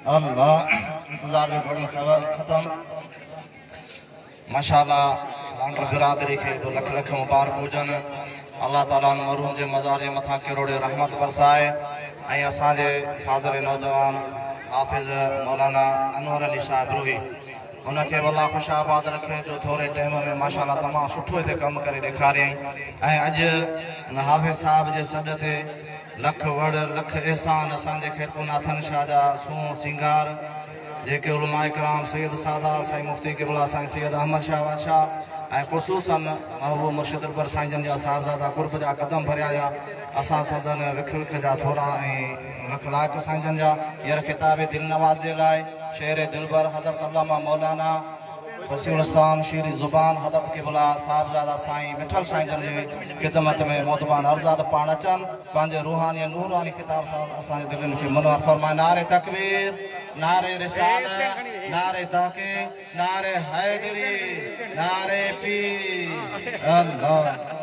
अल्लाह इंतजार में बड़ी खबर खत्म माशाअल्लाह लांडर बिरादरी के तो लख लख मुबारक हुजन अल्लाह ताला मरूम जे मज़ार जे मथा किरोड़े रहमत बरसाए ऐं असांजे फाज़िल नौजवान हाफिज़ मौलाना अनवर अली साहिब रूही उनके अल्लाह खुशाबाद रखे जो थोड़े टाइम में माशाअल्लाह तमामु सुठो हिते कमु करे ॾेखारियईं ऐं अॼु हाफिज़ साहिब जे सॾ ते लख वड़ लख एहसान असांजे खेतपुनाथन शाह जा सूं सिंगार जेके उलमा इकराम सैयद सादा साईं मुफ्ती क़िबला साईं सैयद अहमद शाह बादशाह ऐं ख़ुसूसन महबूब मुर्शिद अकबर साईं जन जा साहिबज़ादा कुर्ब जा कदम भरिया जा असां सदन विख विख जा थोरा ऐं लख लाख साईं जन जा हींअर ख़िताब दिल नवाज़ जे लाइ शेर दिलबर हज़रत अल्लामा मौलाना वसीउल इस्लाम शीरी ज़ुबान हज़रत क़िबला साहिबज़ादा साईं विठल साईं जन जी ख़िदमत में मोतबान अर्ज़ाद पाण अचनि पंहिंजे रूहानी नूरानी ख़िताब सां असांजे दिलनि खे मुनवर फरमाए नारे तकबीर नारे रिसालत नारे तहक़ीक़ नारे हैदरी नारे पीर अल्लाह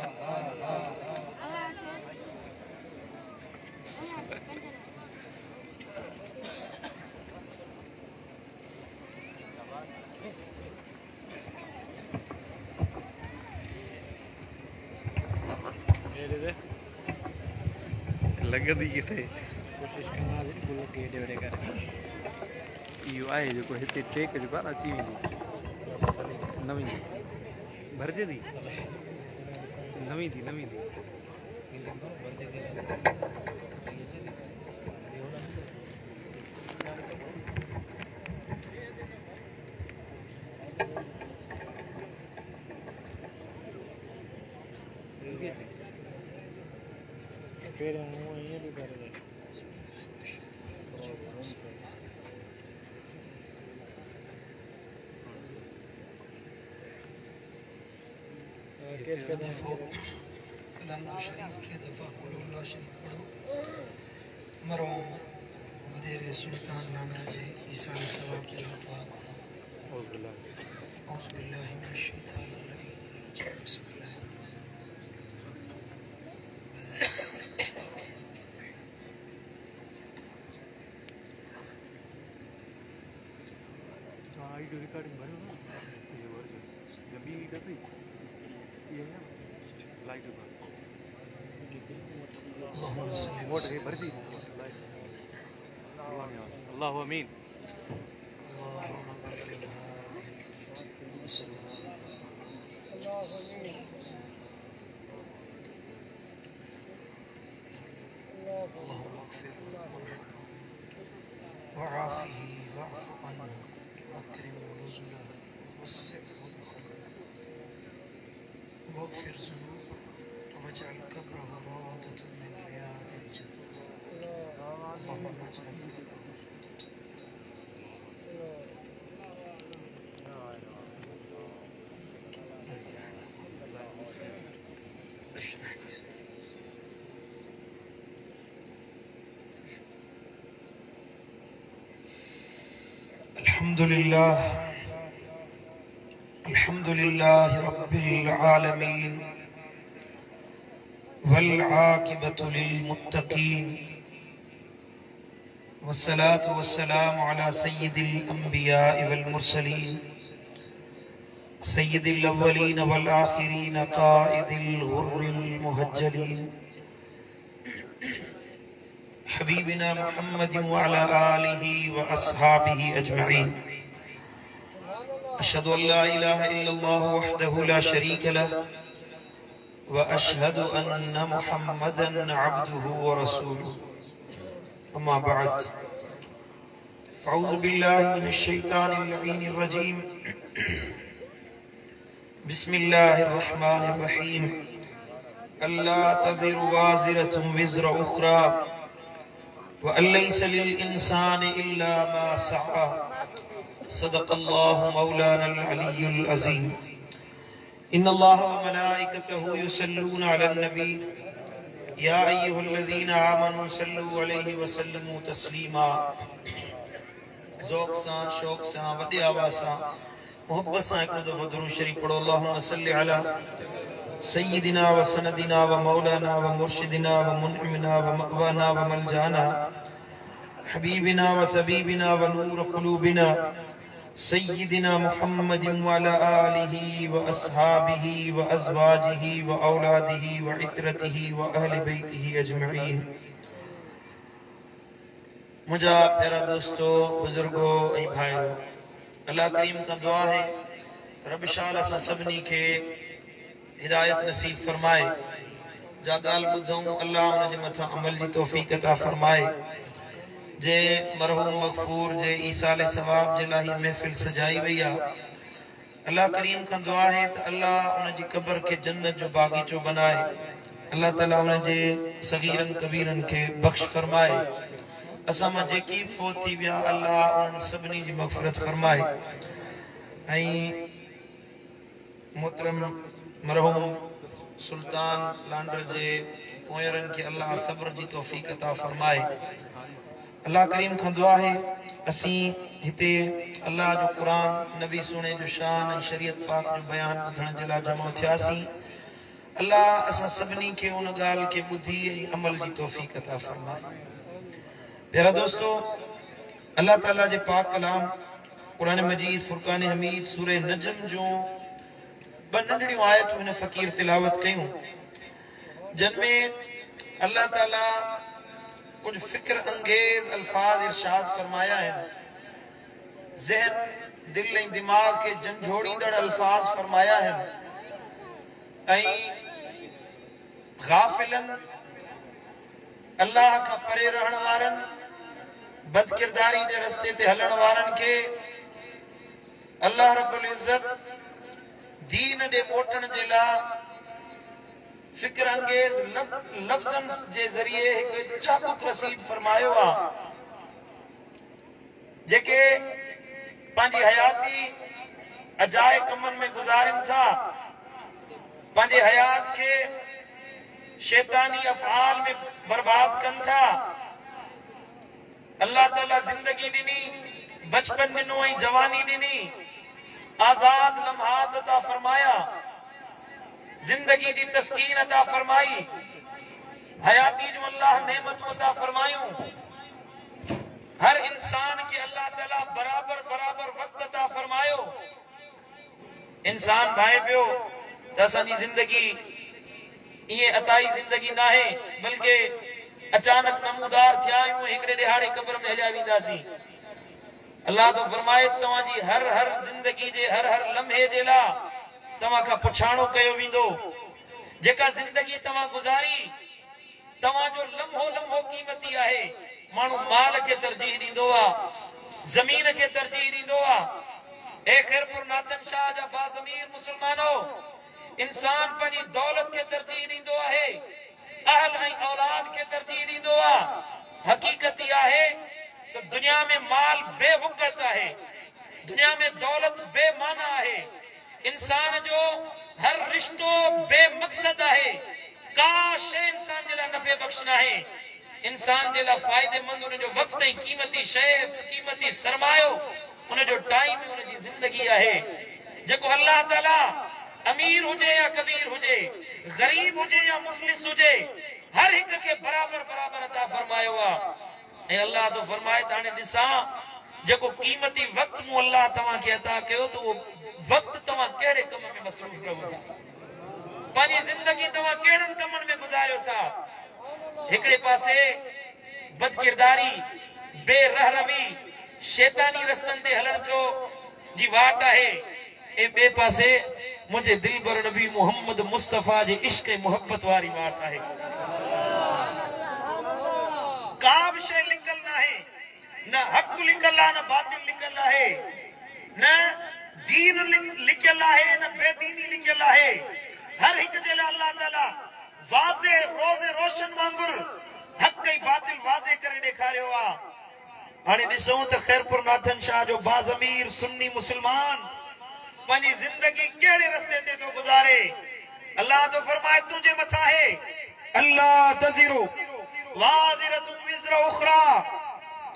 लगदी किथे कोशिश करना गुल गेडे वेडे कर इहो आहे जेको हिते टेक जो बार अची वेंदी नवीं भरजे थी नवीं थी फिर ये भी कर रहे केस का दफो कलाम शरीफ के दफा कुल्ला शरीफ पढ़ो मरो मेरे सुल्तान नाना जी ईसा सवाब के दुआ औज़ बिल्लाहि मिनश शैतानिर रजीम बिस्मिल्लाह वीडियो रिकॉर्डिंग भरो ना ये वर्जन जब भी करती ये है लाइट पर मोट है भरती लाइट अल्लाह आमीन واغفر ذنوبه واجعل قبره روضة من رياض الجنة اللهم اجعل قبره الحمد لله رب العالمين والعاقبة للمتقين والصلاة والسلام على سيد الأنبياء والمرسلين سيد الأولين والآخرين قائد الغر المهجلين حبيبنا محمد وعلى آله وأصحابه أجمعين أشهد أن لا إله إلا الله وحده لا شريك له وأشهد أن محمدا عبده ورسوله أما بعد فأعوذ بالله من الشيطان اللعين الرجيم بسم الله الرحمن الرحيم ألا تزر وازرة وزر أخرى وأن ليس للإنسان إلا ما سعى صدق الله مولانا العلي العظيم إن الله وملائكته يصلون على النبي يا أيها الذين آمنوا صلوا عليه وسلموا تسليما ذوق सां शौक़ सां वॾे आवाज़ सां मोहब्बत सां हिकु दफ़ो दुरूद शरीफ़ पढ़ो। अल्लाहुम्मा सल्लि अला सय्यिदिना व सनदिना व मौलाना व मुर्शिदिना व मुनइमिना व मअवाना व मलजाना हबीबिना व तबीबिना व नूर क़ुलूबिना सय्यिदिना मुहम्मदिन व अला आलिहि व अस्हाबिहि व अज़वाजिहि व औलादिहि व इत्रतिहि व अहलि बैतिहि अजमईन। मुझा प्यारा दोस्तों, बुजुर्गो ऐं भाइरो, अल्लाह करीम का दुआ है रब शाल असां सभिनी खे हिदायत नसीब फरमाए। जा ॻाल्हि ॿुधऊं अल्लाह उन जे मथां अमल जी तौफ़ीक़ अता फरमाए। जे मरहूम मग़फ़ूर जे ईसाले सवाब जे लाइ महफ़िल सजाई वई आहे, अल्लाह करीम का दुआ है त अल्लाह उन जी क़ब्र खे जन्नत जो बाग़ीचो बनाए। अल्लाह ताला उन जे सगीरन कबीरन खे बख़्श फरमाए। असां मां जेकी फ़ौत थी विया अल्लाह उन्हनि सभिनी जी मग़फ़िरत फरमाए। ऐं मोहतरम मरहूम सुल्तान लांडर जे पोयरनि खे अल्लाह सब्र जी तौफ़ीक़ अता फरमाए। अल्लाह करीम खां दुआ है असीं हिते अल्लाह जो क़ुरान नबी सुणे जो शान ऐं शरीयत पाक जो बयान ॿुधण जे लाइ जमा थियासीं। अल्लाह असां सभिनी खे उन ॻाल्हि खे ॿुधी ऐं अमल जी तौफ़ीक़ अता फरमाए। प्यारा दोस्तों, अल्लाह ताला जे पाक कलाम कुरान मजीद फुरकान हमीद सूरह नजम जो ॿ नंढड़ियूं आयतूं हिन फ़कीर तिलावत कयूं, जिन में अल्लाह ताला कुछ फिक्र अंगेज अल्फाज इरशाद फरमाया है। ज़हन दिल ऐं दिमाग के झंझोड़ींदड़ अल्फाज फरमाया है। ऐं गाफिलन अल्लाह का परे रहण वारन बदकिरदारी जे रस्ते ते हलण वारन के अल्लाह रब्बुल इज्जत दीन दे मोटण जे लाइ फिक्र अंगेज लफ्ज़न जे ज़रिए एक चाबुक रसीद फरमायो आ, जेके पंहिंजी हयाती अजाए कमन में गुजारन था, पंहिंजे हयात के शैतानी अफ़आल में बर्बाद कन था। अल्लाह ताला जिंदगी ॾिनी, बचपन ॾिनो ऐं जवानी ॾिनी, आज़ाद लम्हात अता फरमाया, जिंदगी दी तस्कीन अता फरमाई, हयाती जो अल्लाह नेमतों अता फरमायूं। हर इंसान के अल्लाह ताला बराबर बराबर वक्त अता फरमायो। इंसान भाई पियो त असांजी जिंदगी ये अताई जिंदगी ना है, बल्कि अचानक नमूदार थिया आहियूं, हिकड़े दिहाड़े कब्र में हलिया वेंदासीं। अल्लाह तो फरमाए तव्हांजी हर हर जिंदगी जे हर हर लम्हे जे लाइ तव्हां खां पुछाणो कयो वेंदो। जेका जिंदगी तव्हां गुज़ारी, तव्हांजो लम्हो लम्हो कीमती आहे। माण्हू माल खे तरजीह ॾींदो आहे, ज़मीन खे तरजीह ॾींदो आहे। ए खैरपुर नाथन शाह जा बाज़मीर मुसलमानो, इंसान पंहिंजी दौलत खे तरजीह ॾींदो आहे, अहल ऐं औलाद खे तरजीह ॾींदो आहे। हक़ीक़त इहा आहे त दुनिया में माल बेवक़्त आहे, दुनिया में दौलत बेमाना आहे, इंसान जो हर रिश्तो बेमक़सद आहे, का शइ इंसान जे लाइ नफ़े बख़्श न आहे। इंसान जे लाइ फ़ाइदेमंद उन जो वक़्त ऐं कीमती शइ, कीमती सरमायो, उन जो टाइम, उन जी ज़िंदगी आहे। जेको अल्लाह ताला अमीर हुजे या कबीर हुजे, गरीब हुजे या मुफ़लिस हुजे, हर हिक के बराबर बराबर अता फरमायो आहे। ऐं अल्लाह तो फरमाए त हाणे ॾिसां जेको कीमती वक़्त मूं अल्लाह तव्हां खे अता कयो त उहो वक़्त तव्हां कहिड़े कम में मसरूफ़ रहो था, पंहिंजी ज़िंदगी तव्हां कहिड़नि कमनि में गुज़ारियो था। हिकिड़े पासे बदकिरदारी, बेरहरमी, शैतानी रस्तनि ते हलण जो जी वाट आहे, ऐं ॿिए पासे मुंहिंजे दिलबर नबी मोहम्मद मुस्तफ़ा जे इश्क़ ऐं मोहब्बत वारी वाट आहे। का बि शइ लिकल न आहे, न हक़ लिकल आहे, न बातिल लिकल आहे, न दीन लिकल आहे, न बेदीनी लिकल आहे। हर हिक जे लाइ अल्लाह ताला वाज़े रोज़े रोशन वांगुर हक़ ऐं बातिल वाज़े करे ॾेखारियो आहे। हाणे ॾिसूं त खैरपुर नाथन शाह जो बाज़मीर सुन्नी मुसलमान पंहिंजी जिंदगी कहिड़े रस्ते ते थो गुज़ारे। अल्लाह तो फरमाए तुंहिंजे मथां आहे, अल्लाह तज़िरु वाज़िरतुन विज़्र उख़रा,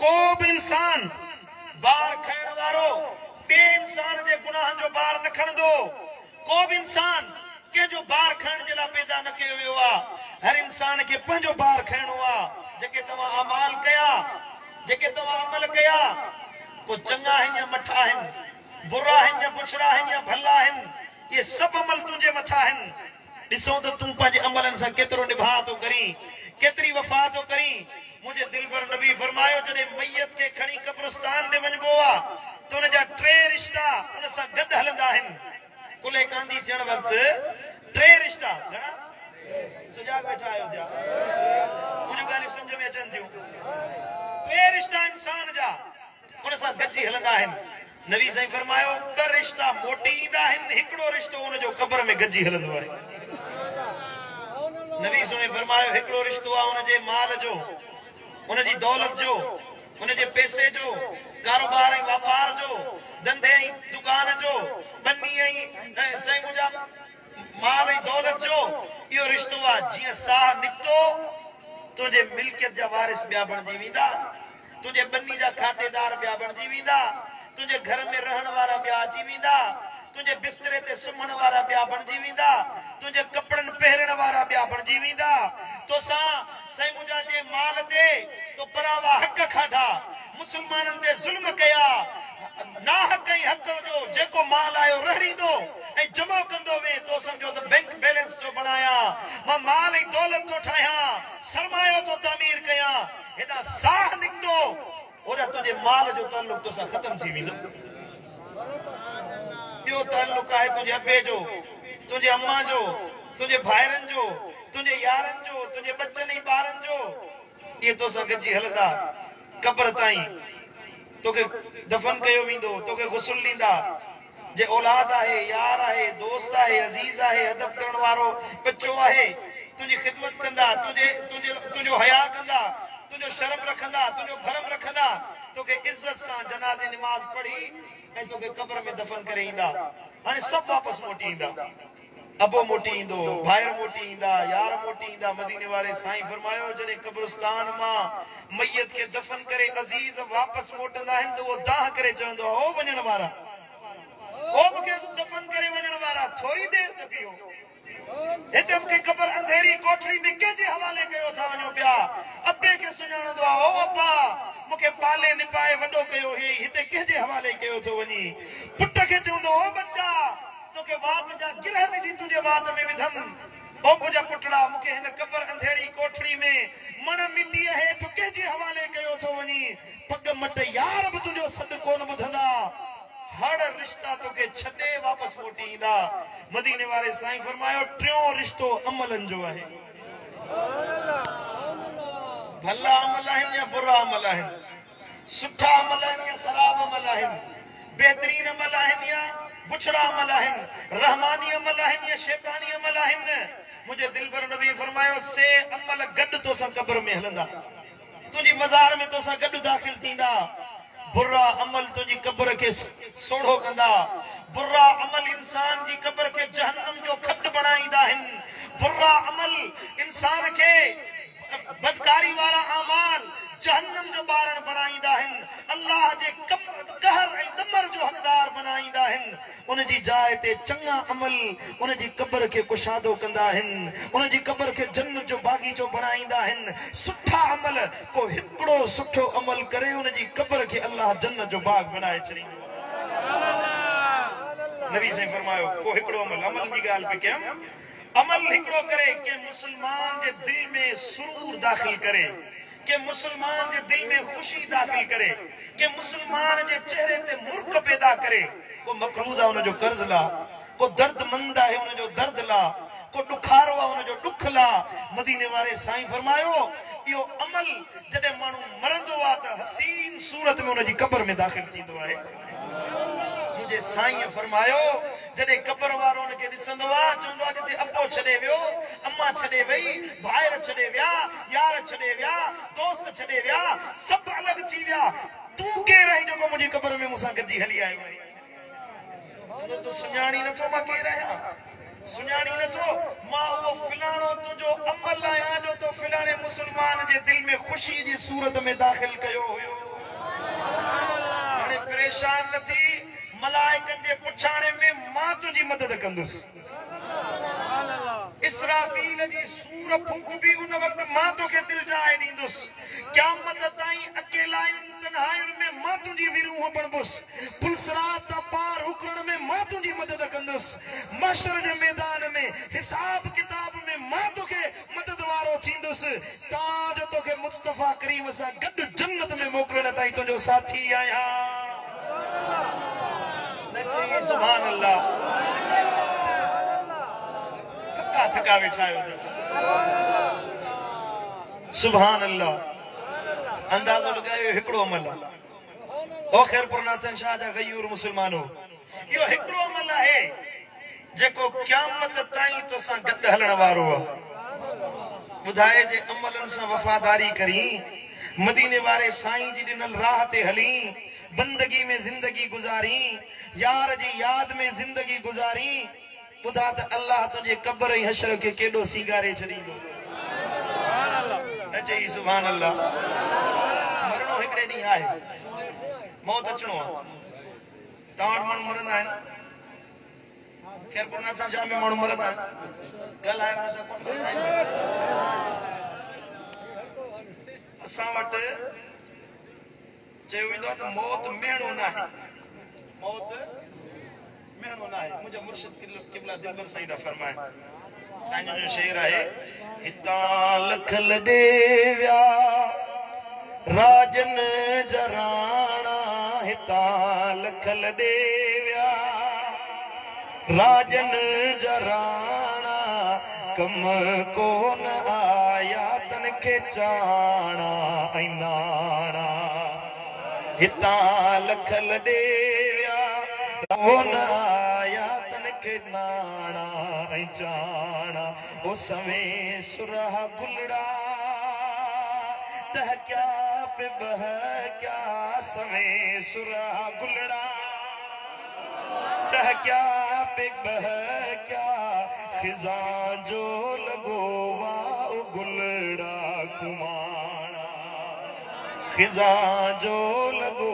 को बि इंसान बार खाइण वारो बे इंसान जे गुनाहन जो बार न खणंदो। को भी इंसान कंहिंजो बार खाइण जे लाइ पैदा न कयो वियो आहे। हर इंसान खे पंहिंजो बार खाइणो आहे। जेके तव्हां अमाल कया, जेके तव्हां अमल कया, को चङा आहिनि या मठा आहिनि, बुरा आहिनि या बुछड़ा आहिनि या भला आहिनि, ये सभु अमल तुंहिंजे मथां आहिनि। ॾिसो त तूं पंहिंजे अमलनि सां केतिरो निभा थो करीं, केतिरी वफ़ा थो करीं। मुंहिंजे दिलबर नबी फरमायो जॾहिं मैयत खे खणी कब्रिस्तान में वञिबो आहे त हुन जा 3 रिश्ता हुन सां गॾु हलंदा आहिनि। कुले कांदी थियण वक़्तु 3 रिश्ता घणा सुजाग वेठा आहियो थिया, मुंहिंजूं ॻाल्हियूं सम्झ में अचनि थियूं। 3 रिश्ता इंसान जा हुन सां गॾिजी हलंदा आहिनि। नबी साईं फरमायो 2 रिश्ता मोटी ईंदा आहिनि, हिकिड़ो रिश्तो हुनजो क़ब्र में गॾिजी हलंदो आहे। नबी सुणे फरमायो हिकिड़ो रिश्तो आहे हुनजे माल जो, हुनजी दौलत जो, हुनजे पैसे जो, कारोबार ऐं वापार जो, धंधे ऐं दुकान जो, बन्नी ऐं साईं मुंहिंजा माल ऐं दौलत जो। इहो रिश्तो आहे। जीअं साह निकितो तुंहिंजे मिल्कियत जा वारिस ॿिया बणिजी वेंदा, तुंहिंजे बन्नी जा खातेदार ॿिया बणिजी वेंदा, तुंहिंजे घर में रहण वारा ॿिया अची वेंदा, तुंहिंजे बिस्तरे ते सुम्हण वारा ॿिया बणिजी वेंदा, तुंहिंजे कपड़नि पहिरण वारा ॿिया बणिजी वेंदा। तोसां साईं मुंहिंजा जे माल ते तो परावा हक़ खाधा, मुस्लमाननि ते ज़ुल्म कया, ना हक़ ऐं हक़ जो जेको माल आयो रहींदो ऐं जमा कंदो वे, तो समझो त बैंक बैलेंस जो बणाया, मां माल ऐं दौलत तो ठाहियां, सरमायो तो तामीर कयां। हेॾा साह निकितो ओॾा तुंहिंजे माल जो ताल्लुक तोसां ख़तम थी वेंदो। ॿियो ताल्लुक आहे तुंहिंजे अबे जो, तुंहिंजे अम्मा जो, तुंहिंजे भाइरनि जो, तुंहिंजे यारनि जो, तुंहिंजे बचनि ऐं ॿारनि जो। इहे तोसां गॾिजी हलंदा क़ब्र ताईं। तोखे दफ़न कयो वेंदो, तोखे गुस्ल ॾींदा। जे औलाद आहे, यार आहे, दोस्त आहे, अज़ीज़ आहे, अदब करण वारो बच्चो आहे, तुंहिंजी ख़िदमत कंदा, तुंहिंजो हया कंदा, तुंहिंजो शर्म रखंदा, तुंहिंजो भरम रखंदा, तोखे इज़त सां जनाज़े निमाज़ पढ़ी ऐं तोखे क़ब्र में दफ़न करे ईंदा। हाणे सभु वापसि मोटी ईंदा। अबो मोटी ईंदो, भाइर मोटी ईंदा, यार मोटी ईंदा। मदीने वारे साईं फरमायो जॾहिं कब्रिस्तान मां मैयत खे दफ़न करे अज़ीज़ वापसि मोटंदा आहिनि त उहो दाह करे चवंदो आहे, ओ वञण वारा, ओ मूंखे दफ़न करे वञण वारा, थोरी देरि त बीहो। हिते मूंखे क़ब्र अंधेरी कोठड़ी में कंहिंजे हवाले कयो था वञो पिया। अबे खे सुञाणंदो आहे, ओ अब्बा मूंखे पाले निपाए वॾो कयो हुई, हिते कंहिंजे हवाले कयो थो वञी। पुट खे चवंदो, ओ बच्चा तोखे वात जा गिरह विझी तुंहिंजे वात में विधमि, ओ मुंहिंजा पुटड़ा मूंखे हिन क़ब्र अंधेड़ी कोठड़ी में मण मिटीअ हेठि कंहिंजे हवाले कयो थो वञी। पग मट यार बि तुंहिंजो सॾु कोन ॿुधंदा। हर रिश्ता तोखे छॾे वापसि मोटी ईंदा। मदीने वारे साईं फरमायो 3 रिश्तो अमलनि जो आहे। भला अमल आहिनि या बुरा अमल आहिनि, सुठा अमल आहिनि या ख़राब अमल आहिनि, बेहतरीन अमल आहिनि या बुछड़ा अमल आहिनि, रहमानी अमल आहिनि या शैतानी अमल आहिनि। मुंहिंजे दिलबर नबी फरमायो से अमल गॾु तोसां क़ब्र में हलंदा, तुंहिंजी मज़ार में तोसां गॾु दाख़िल थींदा। बुरा अमल तुंहिंजी क़ब्र खे सोढ़ो कंदा। बुरा अमल इंसान जी क़ब्र खे जहन्नम जो खॾु बणाईंदा आहिनि। बुरा अमल इंसान खे बदकारी वारा अमाल जहन्नम जो ॿारण बणाईंदा आहिनि। अल्लाह जे कहर ऐं नमर जो हक़दार बणाईंदा आहिनि। उन जी जाइ ते चङा अमल उन जी क़ब्र खे कुशादो कंदा आहिनि, उन जी क़ब्र खे जन्नत जो बाग़ीचो बणाईंदा आहिनि। सुठा अमल को हिकिड़ो सुठो अमल करे उन जी क़ब्र खे अल्लाह जन्नत जो बाग़ बनाए छॾींदो। नबी साईं फरमायो को हिकिड़ो अमल जी ॻाल्हि पई कयां, अमल हिकिड़ो करे के मुस्लमान जे दिल में सुरूर दाख़िल करे, के मुसलमान जे दिल में खुशी दाखिल करे, के मुसलमान जे चेहरे ते मुर्क पैदा करे। को मकरूज आहे उनजो कर्ज ला, को दर्दमंद आहे उनजो दर्द ला, को दुखारो आहे उनजो दुख ला। मदीने वारे साईं फरमायो इहो अमल जॾहिं माण्हू मरंदो आहे त हसीन सूरत में उनजी क़ब्र में दाख़िल थींदो आहे। मुंहिंजे साईं फरमायो जॾहिं क़ब्र वारो उनखे ॾिसंदो आहे चवंदो आहे जिते अबो छॾे वियो, अम्मा छॾे वई, भाइर छॾे विया, यार छॾे विया, दोस्त छॾे विया, सभु अलॻि थी विया, तूं केरु आहीं जेको मुंहिंजी क़ब्र में मूंसां गॾिजी हली आयो आहीं? तूं सुञाणी नथो मां केरु आहियां, सुञाणी नथो मां उहो फिलाणो तुंहिंजो अमल आहियां जो तो फिलाणे मुस्लमान जे दिल में ख़ुशी जी सूरत में दाख़िल कयो हुयो। हाणे परेशान न थी मलाइकन जे पुछाणे में मां तुंहिंजी मदद कंदुसि इसराफील जी सूर फूक भी उन वक्त मां तोखे दिल जाए ॾींदुसि क़यामत ताईं अकेला तन्हायुनि में मां तुंहिंजी विरूह बणबुसि पुलसरात तां पार उकरण में मां तुंहिंजी मदद कंदुसि महशर जे मैदान में हिसाब किताब में मां तोखे मदद वारो थींदुसि ताजो तोखे मुस्तफा करीम सां गॾु जन्नत में मोकिलण ताईं तुंहिंजो साथी आहियां न चई सुभान अल्लाह थका वेठा आहियो सुभान अल्लाह अंदाज़ो लगायो हिकिड़ो अमल ओ खैरपुर नाथन शाह जा गयूर मुसलमानो इहो हिकिड़ो अमल आहे जेको क़यामत ताईं तोसां गॾु हलण वारो आहे ॿुधाए जे अमलनि सां वफ़ादारी करी मदीने वारे साईं जी ॾिनल राह ते हली बंदगी में जिंदगी गुज़ारी यार जी याद में जिंदगी गुज़ारी ॿुधा त अल्लाह तुंहिंजे क़ब्र ऐं हशर खे केॾो सींगारे छॾींदो न चई सुभान अल्लाह मरणो हिकिड़े ॾींहुं आहे मौत अचणो आहे तव्हां वटि माण्हू मरंदा आहिनि खैरपुर नाथन शाह में माण्हू मरंदा आहिनि ॻाल्हायो न त कोन मरंदा आहिनि असां वटि चयो वेंदो आहे त मौत मेणो न आहे मौत मेणो न आहे मुंहिंजा मुर्शिद क़िबला दिलबर साईं दा फरमाए साईं जो शेर आहे हितां लख लॾे विया राजन जराणा हितां लख लॾे विया राजन जराणा कम कोन आया तन खे चाणा ऐं नाणा हितां लख लॾे विया कोन आया तन खे नाणा ऐं चाणा ओ सवें सुरहा गुलड़ा दहकिया पे बहकिया सवें सुरहा गुलड़ा दहकिया पे बहकिया खिज़ां जो लॻो वाह गुलड़ा कुमाणा खिज़ां जो लॻो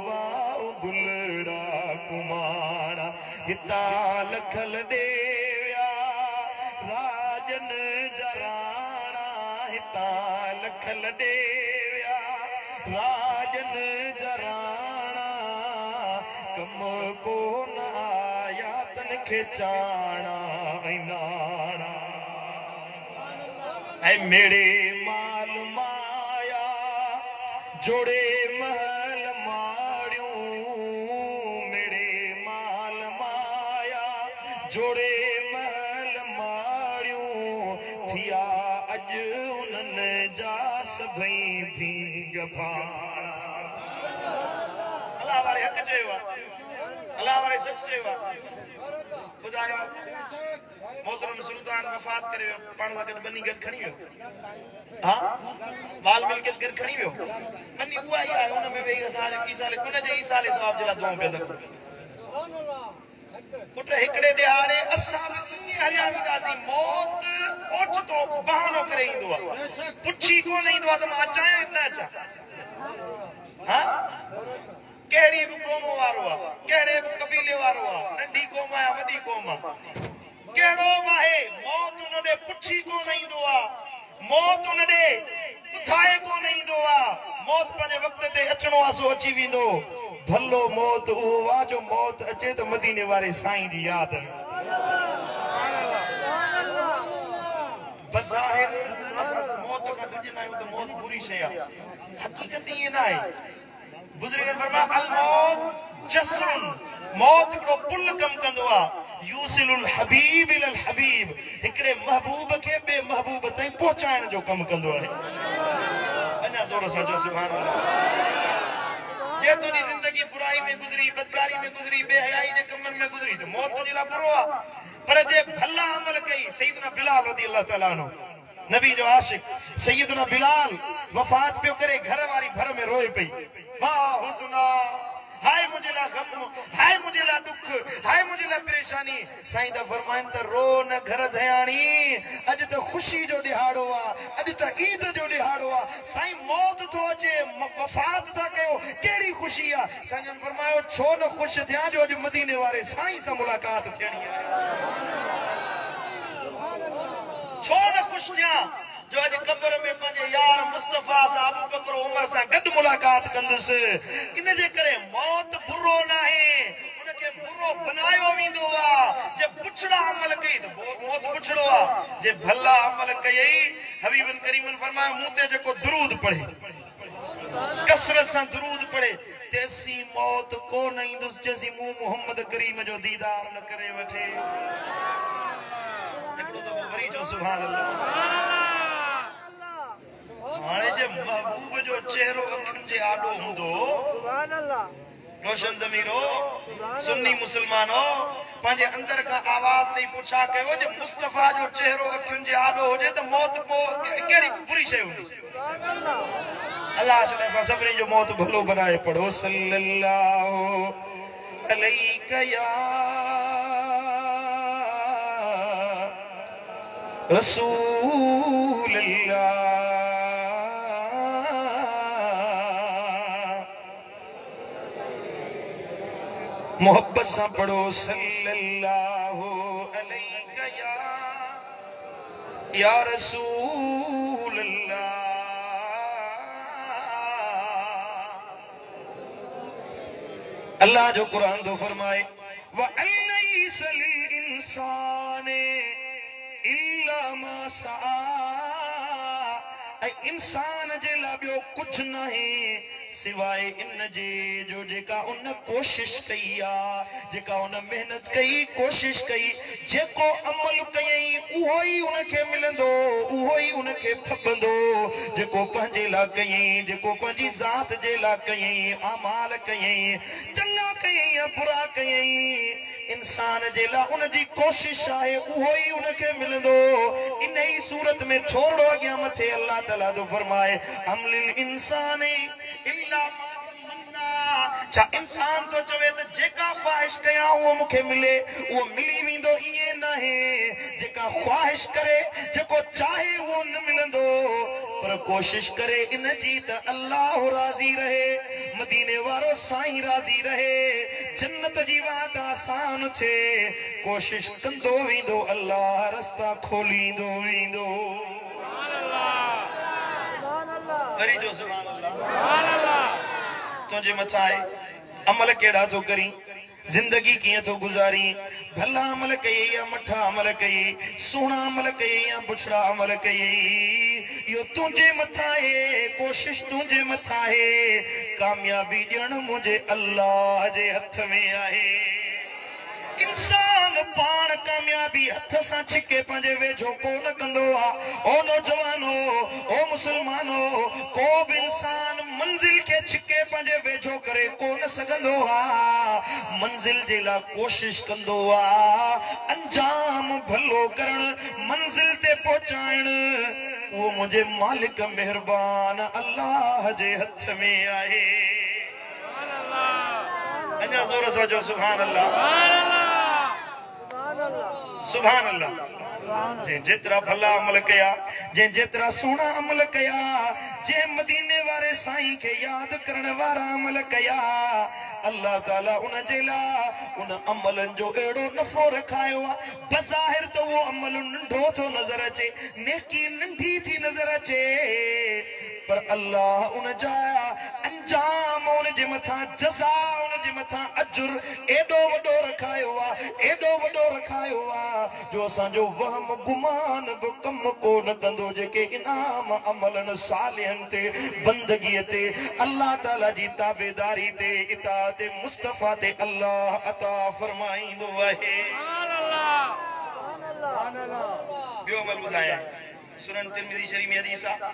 वाह गुलड़ा कुमाणा हितां लख लॾे विया राजन जराणा हितां लख लॾे विया राजन जराणा कम कोन आया तन खे चाणा ऐं नाणा ऐं मेड़े माल माया जोड़े महल माड़ियूं मेड़े माल माया जोड़े महल माड़ियूं थिया अॼु उन्हनि जा सभई भींग भाणा अलाह वारे हक़ चयो आहे अलाह वारे सच चयो आहे ॿुधायो मोहतरम सुल्तान वफ़ात करे वियो पाण सां गॾु बनी गॾु खणी वियो हा माल मिल्कियत गॾु खणी वियो बनी उहा ई आहे हुन में वेही असां ईसाले उन जे ईसाले सवाब जे लाइ दुआऊं पिया था करूं पुट हिकिड़े ॾिहाड़े असां बि ईअं हलिया वेंदासीं मौत ओचितो बहानो करे ईंदो आहे पुछी कोन ईंदो आहे त मां अचां या न अचां हा कहिड़ी बि क़ौम वारो आहे कहिड़े बि कबीले वारो आहे नंढी क़ौम आहे वॾी क़ौम आहे कहिड़ो बि आहे मौत उन ॾे पुछी कोन ईंदो आहे मौत उन ॾे उथाए कोन ईंदो आहे मौत पंहिंजे वक़्त ते अचणो आहे सो अची वेंदो भलो मौत उहो आहे जो मौत अचे त मदीने वारे साईं जी यादि में बज़ाहिर असां मौत खां ॾिजंदा आहियूं त मौत बुरी शइ आहे हक़ीक़त ईअं न आहे बुज़ुर्गनि फरमाया अल मौत जस्रुन मौत हिकिड़ो पुल कम कंदो आहे यूसिलुल हबीब इलल हबीब हिकिड़े महबूब खे ॿिए महबूब ताईं पहुचाइण जो कमु कंदो आहे अञा ज़ोर सां चओ सुभान अल्लाह जे तुंहिंजी ज़िंदगी बुराई में गुज़री बदकारी में गुज़री बेहयाई जे कमनि में गुज़री त मौत तुंहिंजे लाइ बुरो आहे पर जे भला अमल कई सैयदना बिलाल रज़ी अल्लाह ताला अन्हु नबी जो आशिक सैयदना बिलाल वफ़ात पियो करे घर वारी भर में रोए पई वाह हुस्ना हाय मुझे ला गम, हाय मुझे ला दुख, हाय मुझे ला परेशानी। साईं दा फरमाइन त रो न घर धयाणी, अज त खुशी जो दिहाड़ो आ, अज त ईद जो दिहाड़ो आ। साईं मौत तो अचे, वफात था कयो, केड़ी खुशी आ। साईं जन फरमायो छो न खुश थिया जो अज मदीने वारे साईं सां मुलाकात थियणी आहे। छो न खुश थिया जो अज कब्र में पंहिंजे यार मुस्तफा सां अबू बकर उमर सां गॾु मुलाकात कंदुसि। इन जे करे मौत बुरो न आहे, उनखे बुरो बनायो वेंदो आहे। जे पुछड़ा अमल कई त मौत पुछड़ो आहे, जे भला अमल कयई हबीबन करीमन फरमायो मूं ते जेको दुरूद पढ़े, कसरत सां दुरूद पढ़े, तेसी मौत कोन ईंदुसि जेसी मूं मोहम्मद करीम जो दीदार न करे वठे। हिकिड़ो दफ़ो वरी चओ सुभान अल्लाह। हाणे जे महबूब जो चेहरो अखियुनि जे आॾो हूंदो, रोशन ज़मीरो सुन्नी मुसलमानो पंहिंजे अंदर खां आवाज़ ॾेई पुछा कयो जे मुस्तफा जो चेहरो अखियुनि जे आॾो हुजे त मौत पोइ कहिड़ी बुरी शइ हूंदी। अल्लाह ताला सां सभिनी जो मौत भलो बनाए पढ़ो सल्लल्लाहु अलैहि या रसूल अल्लाह। मोहब्बत से पढ़ो सल्लल्लाहु अलैहि या रसूल अल्लाह। अल्लाह जो कुरान तो फरमाए व अलैसा लिल इंसाने इल्ला मा सआ, इंसान जे लाइ ॿियो कुछ नहीं सिवाय इन जे जो जेका उन कोशिश कई आ, जेका उन मेहनत कई, कोशिश कई, जेको अमल कयई उहो ही उनखे मिलंदो, उहो ही उनखे खपंदो। जेको पंहिंजे लाइ कयई, जेको पंहिंजी ज़ात जे लाइ कयई, अमाल कयई, चङा कयई या बुरा कयई, इंसान जे लाइ उनजी कोशिश आहे उहो ही उनखे मिलंदो। इन ही सूरत में थोरो अॻियां मथे अल्लाह ताला जो फरमाए अमलिल इंसाने इल्ला मा तमन्ना। छा इंसान तो चवे त जेका ख्वाहिश कयां उहो मूंखे मिले, उहो मिली वेंदो, ईअं न आहे। जेका ख्वाहिश करे, जेको चाहे उहो न मिलंदो, पर कोशिश करे इन जी त अल्लाह राज़ी रहे, मदीने वारो साईं राज़ी रहे, जन्नत जी वाट आसान थे, कोशिश कंदो वेंदो, अल्लाह रस्ता खोलींदो वेंदो। वरी जो सुभान अल्लाह। तुझे मथा आहे अमल केड़ा तो करी, जिंदगी किए तो गुजारी, भला अमल कई या मठा अमल कई, सोना अमल कई या बुछड़ा अमल कई, यो तुझे मथा है, कोशिश तुझे मथा है, कामयाबी ॼण मुझे अल्लाह जे हथ में आहे। इंसान पान कामयाबी हथ सां छिके पंहिंजे वेझो कोन कंदो आ। ओ नौजवानो, ओ मुसलमानो, को बि इंसान मंजिल के छिके पंहिंजे वेझो करे कोन सघंदो आ। मंजिल जे लाइ कोशिश कंदो आ, अंजाम भलो करण, मंजिल ते पहुचाइण, वो मुझे मालिक मेहरबान अल्लाह जे हथ में आहे। अञा ज़ोर सां जो सुभान अल्लाह, सुभान अल्लाह। जे जेतरा भला अमल कया, जे जेतरा सोना अमल कया, जे मदीने वारे साईं के याद करण वारा अमल कया, अल्लाह ताला उन जे लाइ उन अमलन जो एड़ो नफ़ो रखायो आ। बज़ाहिर तो वो अमल नंढो थो नजर अचे, नेकी नंढी थी नजर अचे, पर अल्लाह उन जा अंजाम, उन जे मथा जज़ा, उन जे मथा अजुर एडो वडो रखायो आ, एडो वडो रखायो आ, जो असांजो वहम गुमान बि कम कोन कंदो। जेके इनाम अमलन सालिहन ते, बंदगीअ ते, अल्लाह ताला जी ताबेदारी ते, इताअत मुस्तफा ते अल्लाह अता फरमाईंदो आहे। ॿियो अमल ॿुधायां, सुनन तिरमिज़ी शरीफ में हदीस आहे,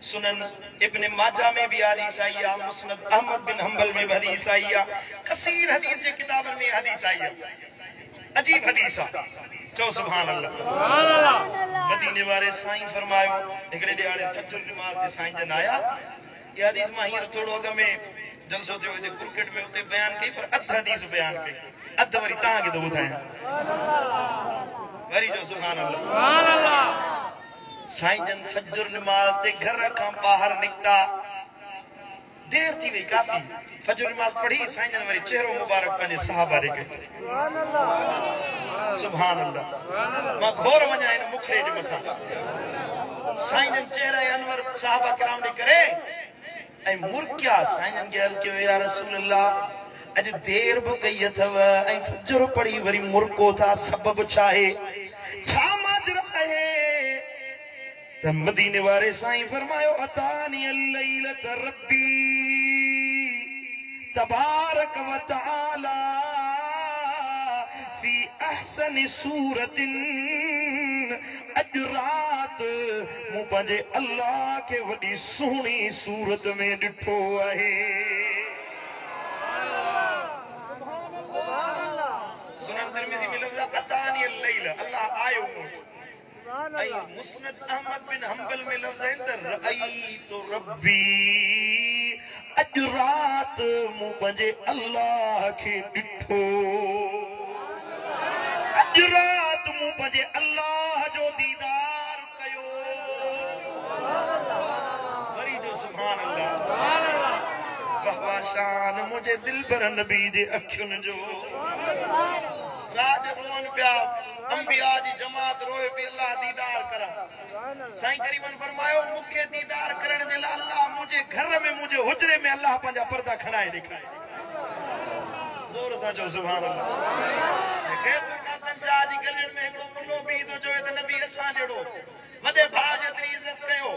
सुनन इब्न माजा में भी हदीस आई है, मुस्नद अहमद बिन हंबल में भी हदीस आई है, कसीर हदीस के किताबन में हदीस आई है। अजीब हदीस है, चो सुभान अल्लाह। मदीने वाले साईं फरमायो, हिकड़े ॾियारे फजर नमाज ते साईं जन आया। ये हदीस मां हींअर थोरो अॻ में जलसो थियो हिते क्रिकेट में उते बयान कई पर अध हदीस बयान कई अध वरी तव्हांखे थो ॿुधायां वरी जो सुभान अल्लाह साईं जन फजर नमाज़ ते घर खां ॿाहिरि निकिता देर थी वई काफ़ी फजर नमाज़ पढ़ी साईं जन वरी चेहरो मुबारक पंहिंजे सहाबा ॾे कयो सुभान अल्लाह मां घोर वञा हिन मुखड़े जे मथां साईं जन चेहरा अनवर सहाबा किराम ॾे करे ऐं मुर्किया साईं जन खे अर्ज़ कयो या रसूल अल्लाह अॼु देर बि कई अथव ऐं फजर पढ़ी वरी मुर्को था सबबु छा आहे छा माजरा आहे त मदीने वारे साईं फरमायो अतानी अल्लैलत रब्बी तबारक व तआला फी अहसन सूरतिन अॼु राति मूं पंहिंजे अल्लाह खे वॾी सुहिणी सूरत में ॾिठो आहे सुनन तिरमिज़ी में लफ़्ज़ अतानी अल्लैल अल्लाह आयो मुस्नद अहमद बिन हंबल में लफ्ज़ है रअयतु रब्बी अॼु राति मूं पंहिंजे अल्लाह खे ॾिठो अॼु राति मूं पंहिंजे अल्लाह जो दीदार कयो वरी जो सुभान अल्लाह वाह शान मुंहिंजे दिलबर नबी जे अखियुनि जो राज रोन पिया अंबिया जी जमात रोए पई अल्लाह दीदार करा साईं करीमन फरमायो मूंखे दीदार करण जे लाइ अल्लाह मुंहिंजे घर में मुंहिंजे हुजरे में अल्लाह पंहिंजा पर्दा खणाए ॾेखारे ज़ोर सां चओ सुभान अल्लाह शाह जी गलियुनि में हिकिड़ो मुल्लो बि थो चवे त नबी असां जहिड़ो वॾे भाउ जेतिरी इज़त कयो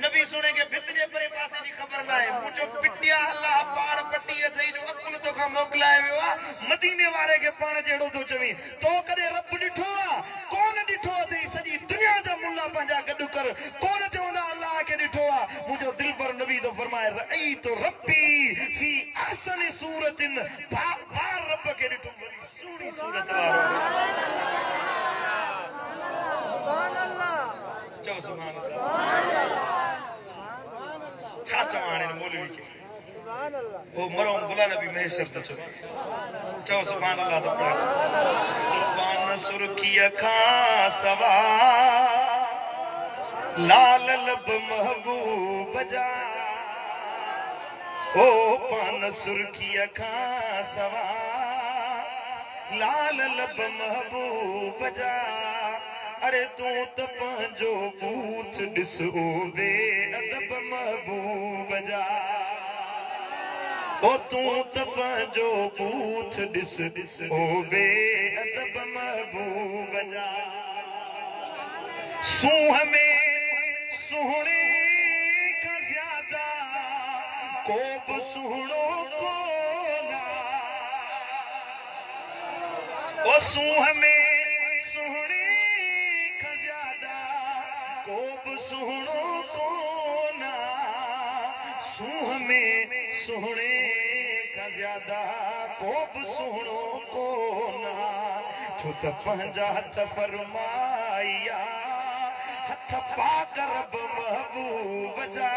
नबी सुणे खे भित जे परे पासे जी ख़बर न आहे मुंहिंजो पिटिया अल्लाह पाण पटी अथई जो अकुल तोखां मोकिलाए वियो आहे मदीने वारे खे पाण जहिड़ो थो चवी तो कॾहिं रब ॾिठो आहे कोन ॾिठो अथई सॼी दुनिया जा मुल्ला पंहिंजा गॾु कर कोन चवंदा अल्लाह खे ॾिठो आहे मुंहिंजो दिलबर नबी थो फरमाए रअयतु रब्बी फी अहसन सूरतिन बार रब खे ॾिठो वरी सुहिणी सूरत वारो चओ सुभान अल्लाह छा चवां हाणे मौलवी खे वो मरो गुला नबी मैसर तो चओ सुभान अल्लाह तो पढ़ पान सुर्खीअ खां सवा लाल लब महबूब जा ओ पान सुर्खीअ खां सवा लाल लब महबूब जा अरे तू त पंहिंजो बूथ ॾिस ओ बेअदब महबूब जा ओ तू त पंहिंजो बूथ ॾिस ओ बेअदब महबूब जा सूंह में सुहिणे खां ज़्यादा को बि सुहिणो कोन ओ सूंह में सुहिणे खां ज़्यादा को बि सुहिणो कोन सूंह में सुहिणे खां ज़्यादा को बि सुहिणो कोन छो त पंहिंजा हथ फरमाया हथ पाक रब महबूब जा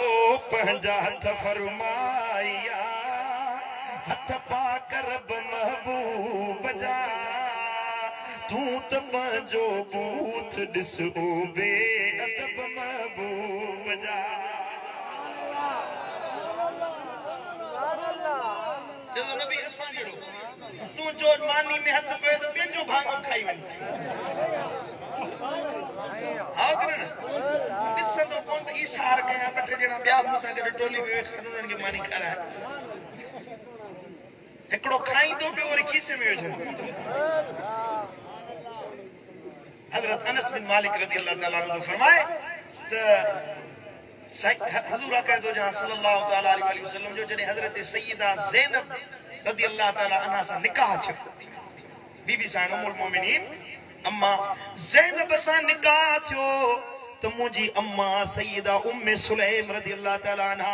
ओ पंहिंजा हथ फरमाया हथ पाक रब महबूब जा तू त पंहिंजो बूथ ॾिस ओ बेअदब महबूब जा जदो नबी असां जहिड़ो तू जो मानी में हथ पियो त ॿियनि जो भाङो खाई वञ आओ कर न ॾिसंदो कोन त इशार कयां ॿ टे ॼणा ॿिया मूंसां गॾु टोली में वेठा उन्हनि खे मानी खाराए हिकिड़ो खाईंदो पियो वरी खीसे में विझंदो हज़रत अनस बिन मालिक रज़ी अल्लाह ताला अन्हु फरमाए त हुजूर अक़दो जहां सल्लल्लाहु तआला अलैहि वसल्लम जो जॾहिं हज़रत सय्यदा ज़ैनब रज़ी अल्लाह ताला अन्हा सां निकाह थियो बीबी सां उम्मुल मोमिनीन अम्मा ज़ैनब सां निकाह थियो त मुंहिंजी अम्मा सय्यदा उम्मे सुलैम रज़ी अल्लाह ताला अन्हा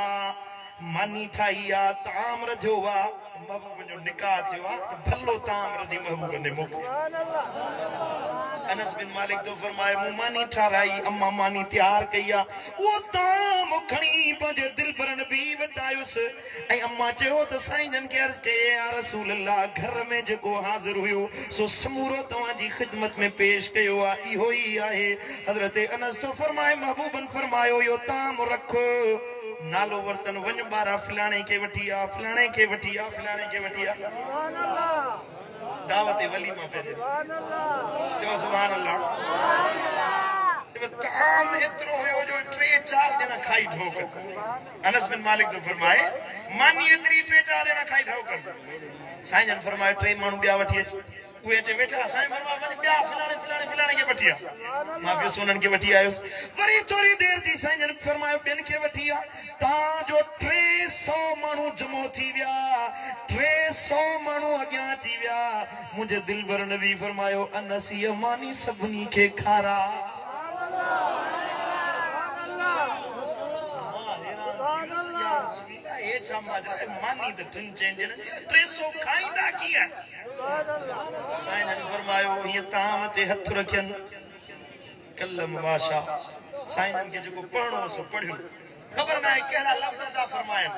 मानी ठाही आहे ताम रधियो आहे महबूब जो निकाह थियो आहे त भलो ताम रधी महबूब ने मोकिलियो अनस बिन मालिक तो फरमाए मूं मानी ठाराई अम्मा मानी तैयार कया वो ताम खणी पंहिंजे दिलबर नबी वटि आयुसि ऐं अम्मा चयो त साईं जन खे अर्ज़ कये या रसूल अल्लाह घर में जेको हाज़िर हुयो सो समूरो तव्हांजी ख़िदमत में पेश कयो आहे इहो ई आहे हज़रत अनस तो फरमाए महबूबन फरमायो यो ताम रखो नालो वर्तन वञ ॿारहं फलाणे खे वठी आ फलाणे खे वठी आ फलाणे खे वठी आ दावत वलीमा पे जो सुभान अल्लाह ताम एतिरो हुयो जो 3-4 ॼणा खाई ढोक अनस बिन मालिक तो फरमाए मानी एतिरी 3-4 ॼणा खाई ढोक साईं जन फरमाए 3 माण्हू ॿिया वठी अच उहे अचे वेठा साईं फरमाए वञ ॿिया फलाणे खे वठी आ मां बि सोनन खे वठी आयुसि वरी थोरी देर थी साईं जन फरमायो ॿियनि खे वठी आ तव्हांजो 300 माण्हू जमो थी विया 300 माण्हू अॻियां अची विया मुंहिंजे दिलबर नबी फरमायो अनस इहा मानी सभिनी खे खारा मानी त 300 खाईंदा कीअं साईं जन फरमायो हीअं ताम ते हथ रखियनि कलम वाशा साईं जन खे जेको पढ़णो सो पढ़ियो खबर ना है केड़ा लफ्ज अदा फरमायन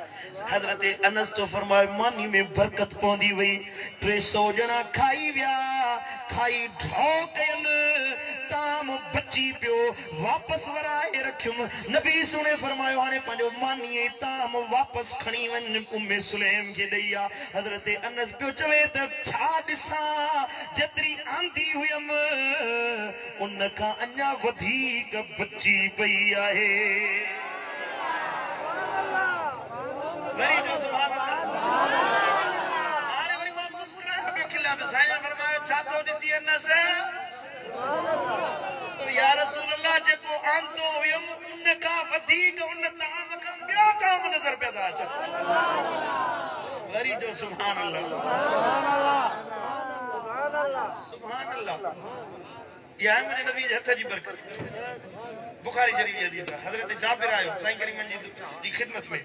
हजरत अनस तो फरमाए मानी में बरकत पौंदी वई 300 जना खाई विया खाई ढो कयन ताम बची पियो वापस वराए रखियुम नबी सुने फरमायो हाने पंजो मानी ताम वापस खणी वन उम्मे सुलेम के दैया हजरत अनस पियो चवे त छा दिसा जेतरी आंदी हुयम उन का अन्या वधीक बची पई आहे वरी जो सुभान अल्लाह हाणे वरी मां मुस्कुराए पियो खिला पे साईं फरमायो छा तो ॾिसी अनस या रसूल अल्लाह जेको आंदो हुयम उन का वधीक उन ताम खां ॿियो ताम नज़र पिया था अचनि वरी जो सुभान अल्लाह सुभान अल्लाह या मुंहिंजे नबी जे हथ जी बरकत बुखारी शरीफ जी हदीस आहे हजरत जाबिर आयो साईं करीम जी खिदमत में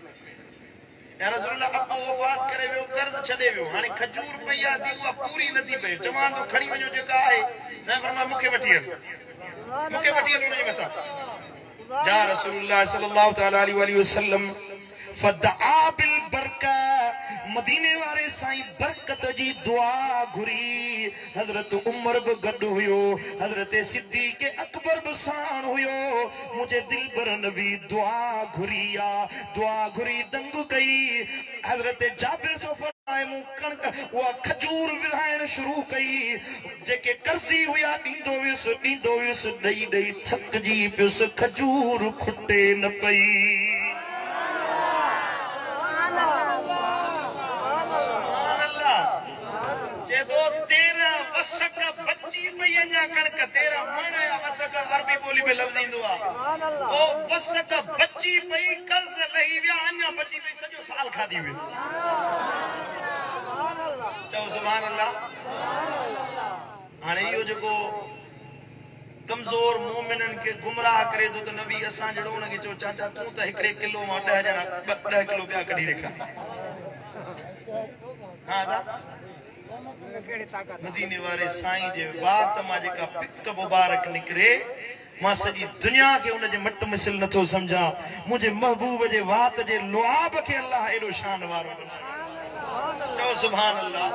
या रसूल अल्लाह अब्बा वफात करे वियो कर्ज छॾे वियो हाणे खजूर पई आहे थी उहा पूरी नथी पए चवां थो खणी वञो जेका आहे साईं फरमाया मूंखे वठी हल उनजे मथां जा रसूलुल्लाह सल्लल्लाहु तआला अलैहि वसल्लम फदआ बिल बरका मदीने वाले साईं बरकत जी दुआ घुरी हजरत उमर भी गॾु हुयो हजरत सिद्दीक़ अकबर भी साण हुयो मुझे दिलबर नबी दुआ घुरिया दुआ घुरी दंग कई हजरत जाबिर तो फरमाए मु कणक वो खजूर विरायण शुरू कई जेके कर्जी हुया ॾींदो वियुसि ॾेई ॾेई थकजी पियुसि खजूर खुटे न पई जेदो 13 वसक बची पई अञा कणक 13 मण या वसक अरबी बोली में लफ्ज़ ईंदो आहे ओ वसक बची पई कर्ज लही विया अञा बची पई सॼो साल खाधी हुई चओ सुभान अल्लाह हाणे इहो जेको कमज़ोर मोमिनन के गुमराह करे थो त नबी असां जहिड़ो उनखे चओ चाचा तूं त हिकिड़े किलो मां 10 ॼणा 10 किलो ॿिया कढी ॾेखार हा दा मदीने वाले साईं जे वात मां जेका पिक मुबारक निकरे मां सॼी दुनिया खे उन जे मट मिसल नथो समझा मुंहिंजे महबूब जे वात जे लुआब खे अल्लाह एॾो शान वारो चओ सुभान अल्लाह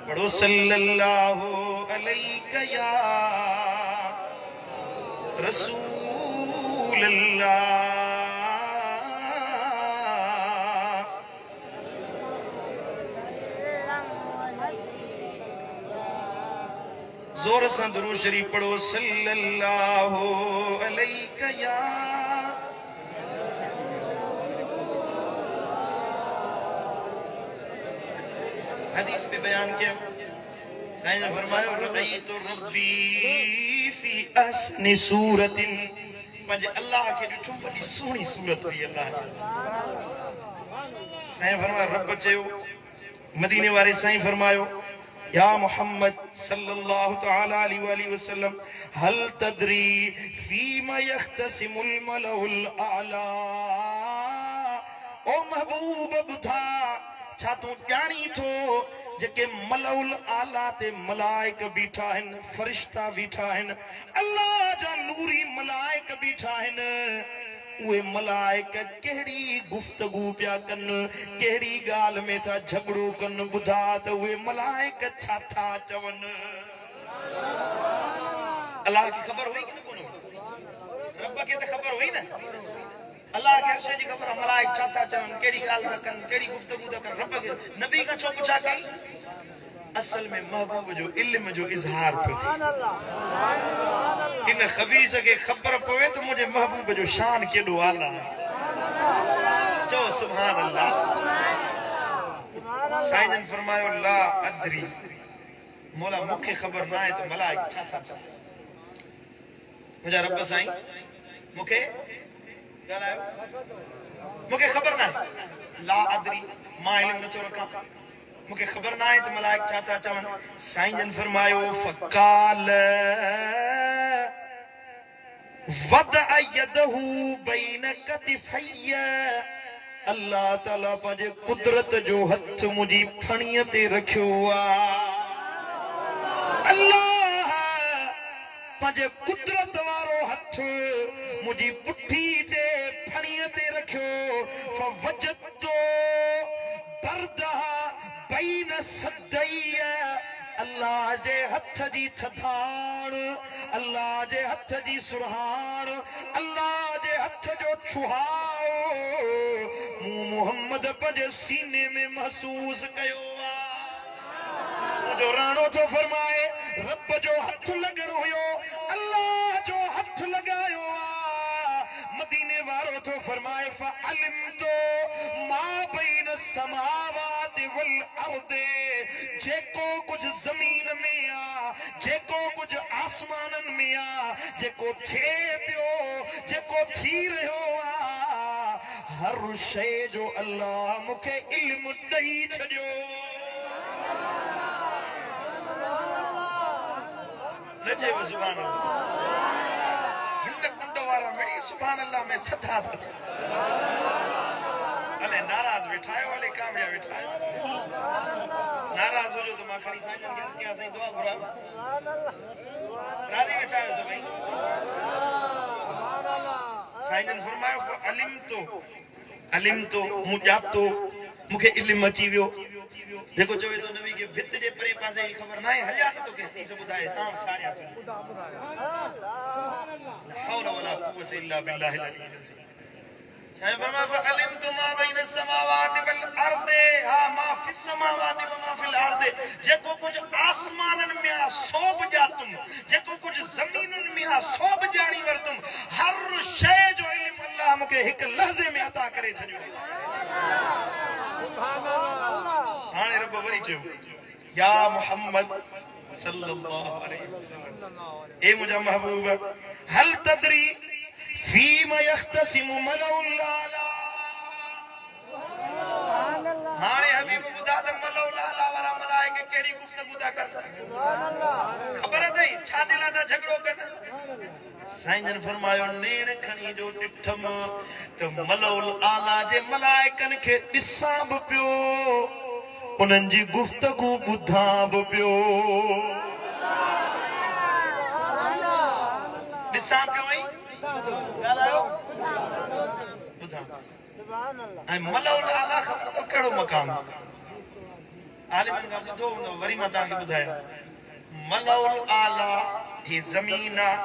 पढ़ो सल्लल्लाहु अलैहि या रसूल अल्लाह जोर से दुरूद शरीफ पढ़ो सल्लल्लाहु अलैहि या हदीस में बयान किया साईं ने फरमाया रअयतु रब्बी फी अहसनि सूरतिन पंहिंजे अल्लाह खे ॾिठो वॾी सुहिणी सूरत हुई अल्लाह जी साईं फरमाया रब चयो मदीने वारे साईं फरमायो या मोहम्मद सल्लल्लाहु तआला अलैहि वसल्लम हल तदरी फीमा यख्तसिमुल मलउल आला ओ महबूब बुधा छा तूं ॼाणी थो जेके मलउल आला ते मलाइक बीठा आहिनि, फरिश्ता बीठा आहिनि, अल्लाह जा नूरी मलाइक बीठा आहिनि, उहे मलाइक कहिड़ी गुफ्तगू पिया कनि, कहिड़ी ॻाल्हि में था झगड़ो कनि, ॿुधा त उहे मलाइक छा था चवनि। अल्लाह खे ख़बर हुई कि न कोन? रब खे त ख़बर हुई न। अल्लाह खे हर शइ जी ख़बर आहे, मलाइक छा था चवनि, कहिड़ी ॻाल्हि था कनि, कहिड़ी गुफ्तगू था कनि। रब खे नबी खां छो पुछा कई? असल में महबूब जो इल्म जो इज़हार पियो थिए। इन ख़बीस खे ख़बर पवे त मुंहिंजे महबूब जो शान केॾो आला आहे। चओ सुभान अल्लाह। साईं जन फरमायो ला अदरी, मौला मूंखे ख़बर न आहे त मलाइक छा था चवनि। मुंहिंजा रब साईं मूंखे ॻाल्हायो, मूंखे ख़बर न आहे। ला अदरी, मां इल्म नथो रखां, मूंखे ख़बर न आहे त मलाइक छा था चवनि। साईं जन फरमायो फ़काल वदअ यदहू बैन कतिफ़ैय, अल्लाह ताला पंहिंजे कुदरत जो हथ मुंहिंजी फणीअ ते रखियो आहे। अल्लाह पंहिंजे कुदरत वारो हथ मुंहिंजी पुठी ते फणीअ ते रखियो। फवजदतो बरदहा बैन सदैय, अल्लाह जे हथ जी थधाण, अल्लाह जे हथ जी सुरहाण, अल्लाह जे हथ जो छुहाओ मूं मोहम्मद पंहिंजे सीने में महसूस कयो आहे। जो राणो थो फरमाए रब जो हथ लॻण हुयो, अल्लाह जो हथ लॻायो आहे। मदीने वारो थो फरमाए फ़अलिमतो मा बैन समावाति वल अर्द, जेको कुझु ज़मीन में आ, जेको कुझु आसमाननि में आ, जेको थिए पियो, जेको थी रहियो आ, हर शइ जो अल्लाह मूंखे इल्म ॾेई छॾियो। न चइबो सुभान अल्लाह। हिन कुंड वारा मिड़ी सुभान अल्लाह में थधा थधा। अले नाराज़ वेठा आहियो, अले कामया वेठा आहियो। नाराज़ हुजो त मां खणी साईं जन खे कयां, साईं दुआ घुरायो। राज़ी वेठा आहियो सभई? साईं जन फरमायो फ़अलिमतो, अलिमतो मूं ॼातो, मूंखे इल्म अची वियो। जेको चवे थो नबी खे भित जे परे पासे जी ख़बर न आहे, हलिया त तोखे हदीस ॿुधाए काम साड़िया थो। हौल वला कुव्वत इल्ला बिल्लाहिल अलील अज़ीम। साईं फरमाया फ़अलिमतु मा बैन समावाति वल अर्द, हा मा फिस समावाति व मा फिल अर्द, जेको कुझु आसमाननि में आहे सो बि ॼातुम, जेको कुझु ज़मीनुनि में आहे सो बि ॼाणी वरितुम। हर शइ जो इल्म अल्लाह मूंखे हिकु लहज़े में अता करे छॾियो। हाणे रब वरी चयो या मुहम्मद सल्लल्लाहु अलैहि वसल्लम, ए मुंहिंजा महबूब, हल तदरी फीमा यख्तसिमु मलउल आला। हाणे हबीब ॿुधा त मलउल आला वारा मलाइक कहिड़ी गुफ्तगू था कनि। ख़बर अथई छा जे लाइ था झगड़ो कनि? साईं जन फरमायो नेण खणी जो ॾिठम त मलउल आला जे मलाइकनि खे ॾिसां बि पियो, उन्हनि जी गुफ्तगू ॿुधां बि पियो। ॾिसां पियो ऐं ॻाल्हायो ॿुधां। ऐं मलउल आला ख़बर अथव कहिड़ो मक़ाम? आलिमनि खां ॿुधो हूंदो, वरी मां तव्हांखे ॿुधायां। मलउल आला ही ज़मीन आहे,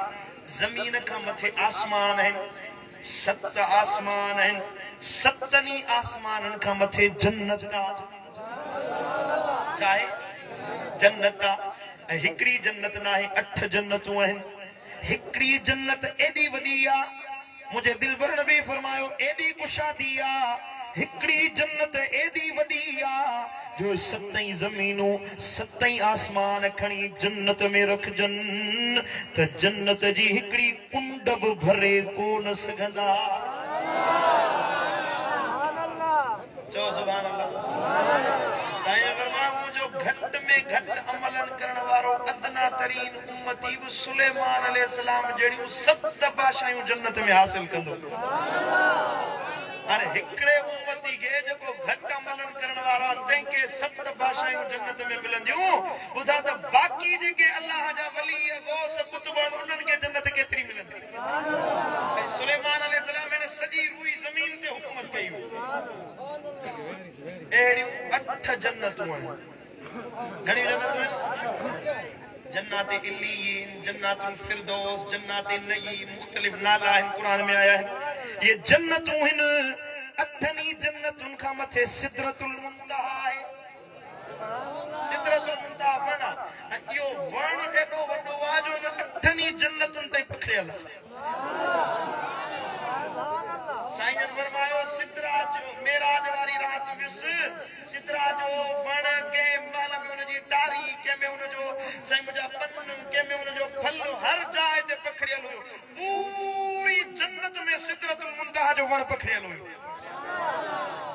ज़मीन खां मथे आसमान आहिनि, 7 आसमान आहिनि, 7 आसमाननि खां मथे जन्नत आहे। चाहे जन्नत आहे, ऐं हिकिड़ी जन्नत न आहे, 8 जन्नतूं आहिनि। हिकिड़ी जन्नत एॾी वॾी आहे, मुंहिंजे दिलबर नबी फरमायो एॾी कुशादी आहे, हिकिड़ी जन्नत एॾी वॾी आहे जो 7 ज़मीनूं 7 आसमान खणी जन्नत में रखजनि त जन्नत जी हिकिड़ी कुंड बि भरे कोन सघंदा। चओ सुभान अल्लाह। साईं फरमाया मुंहिंजो घटि में घटि अमलनि करण वारो अदना तरीन उम्मती बि सुलेमान अलैहिस्सलाम जहिड़ियूं 7 बादशाहियूं जन्नत में हासिल कंदो। हाणे हिकिड़े उम्मती खे जेको घटि अमलनि करण वारा तंहिंखे 7 भाषायूं जन्नत में मिलंदियूं ॿुधा त बाक़ी जेके अलाह जा वली गौस कुतुब उन्हनि खे जन्नत केतिरी मिलंदी ऐं सुलेमान अलैहिस्सलाम ने सॼी रुई ज़मीन ते हुकूमत कई हुई अहिड़ियूं 8 जन्नतूं आहिनि घणियूं जन्नतूं आहिनि जन्नत इल्लीन जन्नत फिरदौस जन्नत नईम मुख्तलिफ नाला आहिनि कुरान में आया आहिनि ये जन्नतूं आहिनि 8 जन्नतुनि खां मथे सिदरतुल मुंतहा आहे सिदरतुल मुंतहा वण ऐं इहो वण एॾो वॾो आहे जो 8 जन्नतुनि ताईं पखिड़ियल आहे साईं जन फरमायो सिदरा जो मेराज वारी रात वियुसि सिदरा जो वण कंहिं महिल में हुनजी टारी कंहिं में हुनजो साईं मुंहिंजा पन कंहिं में हुनजो फल हर जाइ ते पखिड़ियल हुयो पूरी जन्नत में सिदरतुल मुंतहा जो वण पखिड़ियल हुयो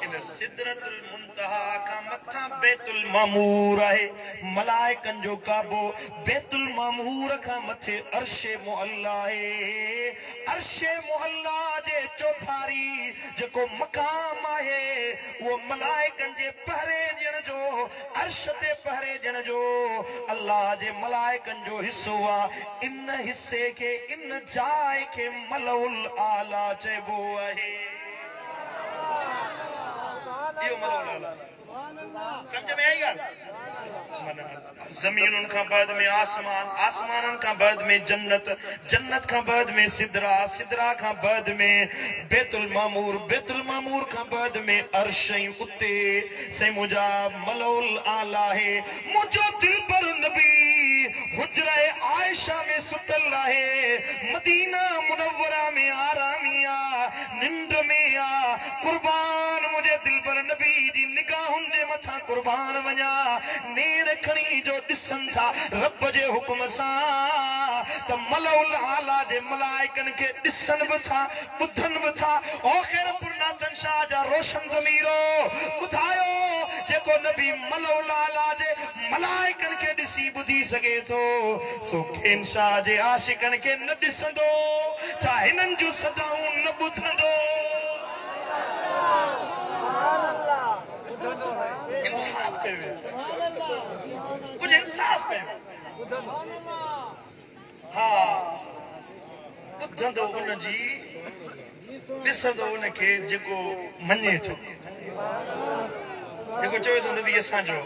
इन सिदरतुल मुंतहा खां मथां बैतुल मामूर आहे मलाइकनि जो काबो बैतुल मामूर खां मथे अर्शे मुअल्ला आहे अर्शे मुअल्ला जे चौधारी जेको मक़ाम आहे उहो मलाइकनि जे पहरे ॾियण जो अर्श ते पहरे ॾियण जो अल्लाह जे मलाइकनि जो हिसो आहे इन हिसे खे इन जाइ खे मलउल आला चइबो आहे इहो मलउल आला समझ में आई ॻाल्हि ज़मीनुनि खां बाद में आसमान आसमाननि खां बाद में जन्नत जन्नत खां बाद में सिदरा सिदरा खां बाद में बैतुल मामूर खां बाद में अर्श उते साईं मुंहिंजा मलउल आला आहे मुंहिंजो दिल पर नबी हुजरा आयशा में सुतल आहे मदीना मुनव्वरा में आरामिया निंड में आ कुर्बान मुझे दिल पर नबी जी निगाहुनि जे मथां कुर्बान वञा नेण खणी जो ॾिसनि था रब जे हुकुम सां त मलउल आला जे मलाइकनि खे ॾिसनि बि था ॿुधनि बि था ओ ख़ैरपुर नाथन शाह जा रोशन ज़मीरो ॿुधायो जेको नबी मलउल आला जे मलाइकनि खे ॾिसी ॿुधी सघे थो सो खेन शाह जे आशिकनि खे न ॾिसंदो छा हिननि जूं सदाऊं न ॿुधंदो इंसाफ कयो कुछ इंसाफ कयो हा ॿुधंदो उनजी ॾिसंदो उनखे जेको मञे थो जेको चवे थो नबी असांजो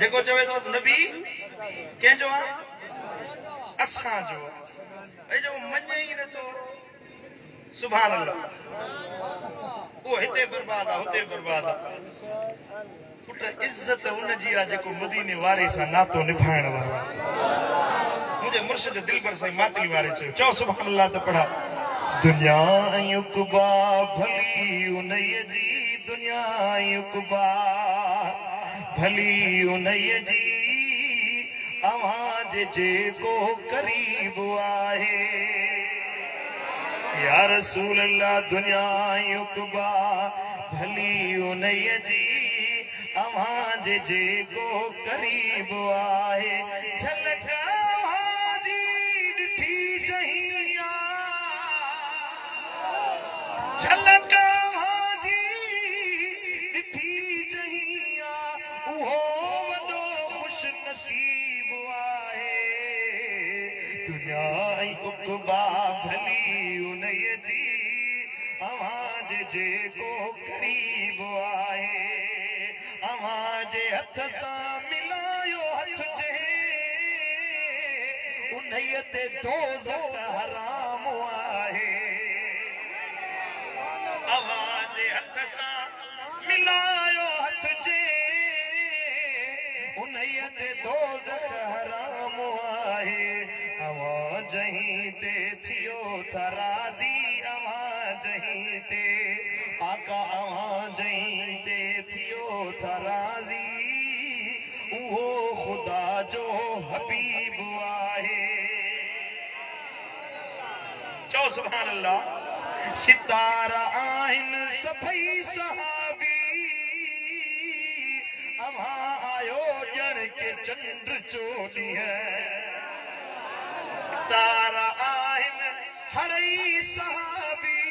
जेको चवे थो नबी कंहिंजो आहे असांजो भई जो मञे ई नथो सुभान अल्लाह वो हिते बर्बाद आहे हुते बर्बाद आहे पुट इज्जत हुनजी आहे जेको मदीने वारे सां नातो निभाइण वारो मुंहिंजे मुर्शिद दिल पर साईं मातली वारे चयो सुभान अल्लाह त पढ़ा दुनिया युकबा भली उनई जी दुनिया युकबा भली उनई जी अवां जेको करीब आहे या रसूल अल्लाह दुनिया युकबा भली उनई जी अवां जेको करीब आहे झलक जी ॾिठी चहिया झलक जी ॾिठी चहिया उहो वॾो ख़ुश नसीब आहे दुनिया युकबा भली उनई जी अवां जेको करीब आहे अवां जे हथ सां मिलायो हथ जे उन्हई ते दोज़ख हराम आहे अवां जे हथ सां मिलायो हथ जे उन्हई ते दोज़ख हराम आहे अवां जहीं ते थियो त राज़ी अवां जहीं ते आका अवां जहीं ते थियो त राज़ी उहो ख़ुदा जो हबीब आहे चओ सुभान अल्लाह सितारा आहिनि सभई सहाबी अवां आयो ॼण के चंड चोटी है सितारा आहिनि हरई सहाबी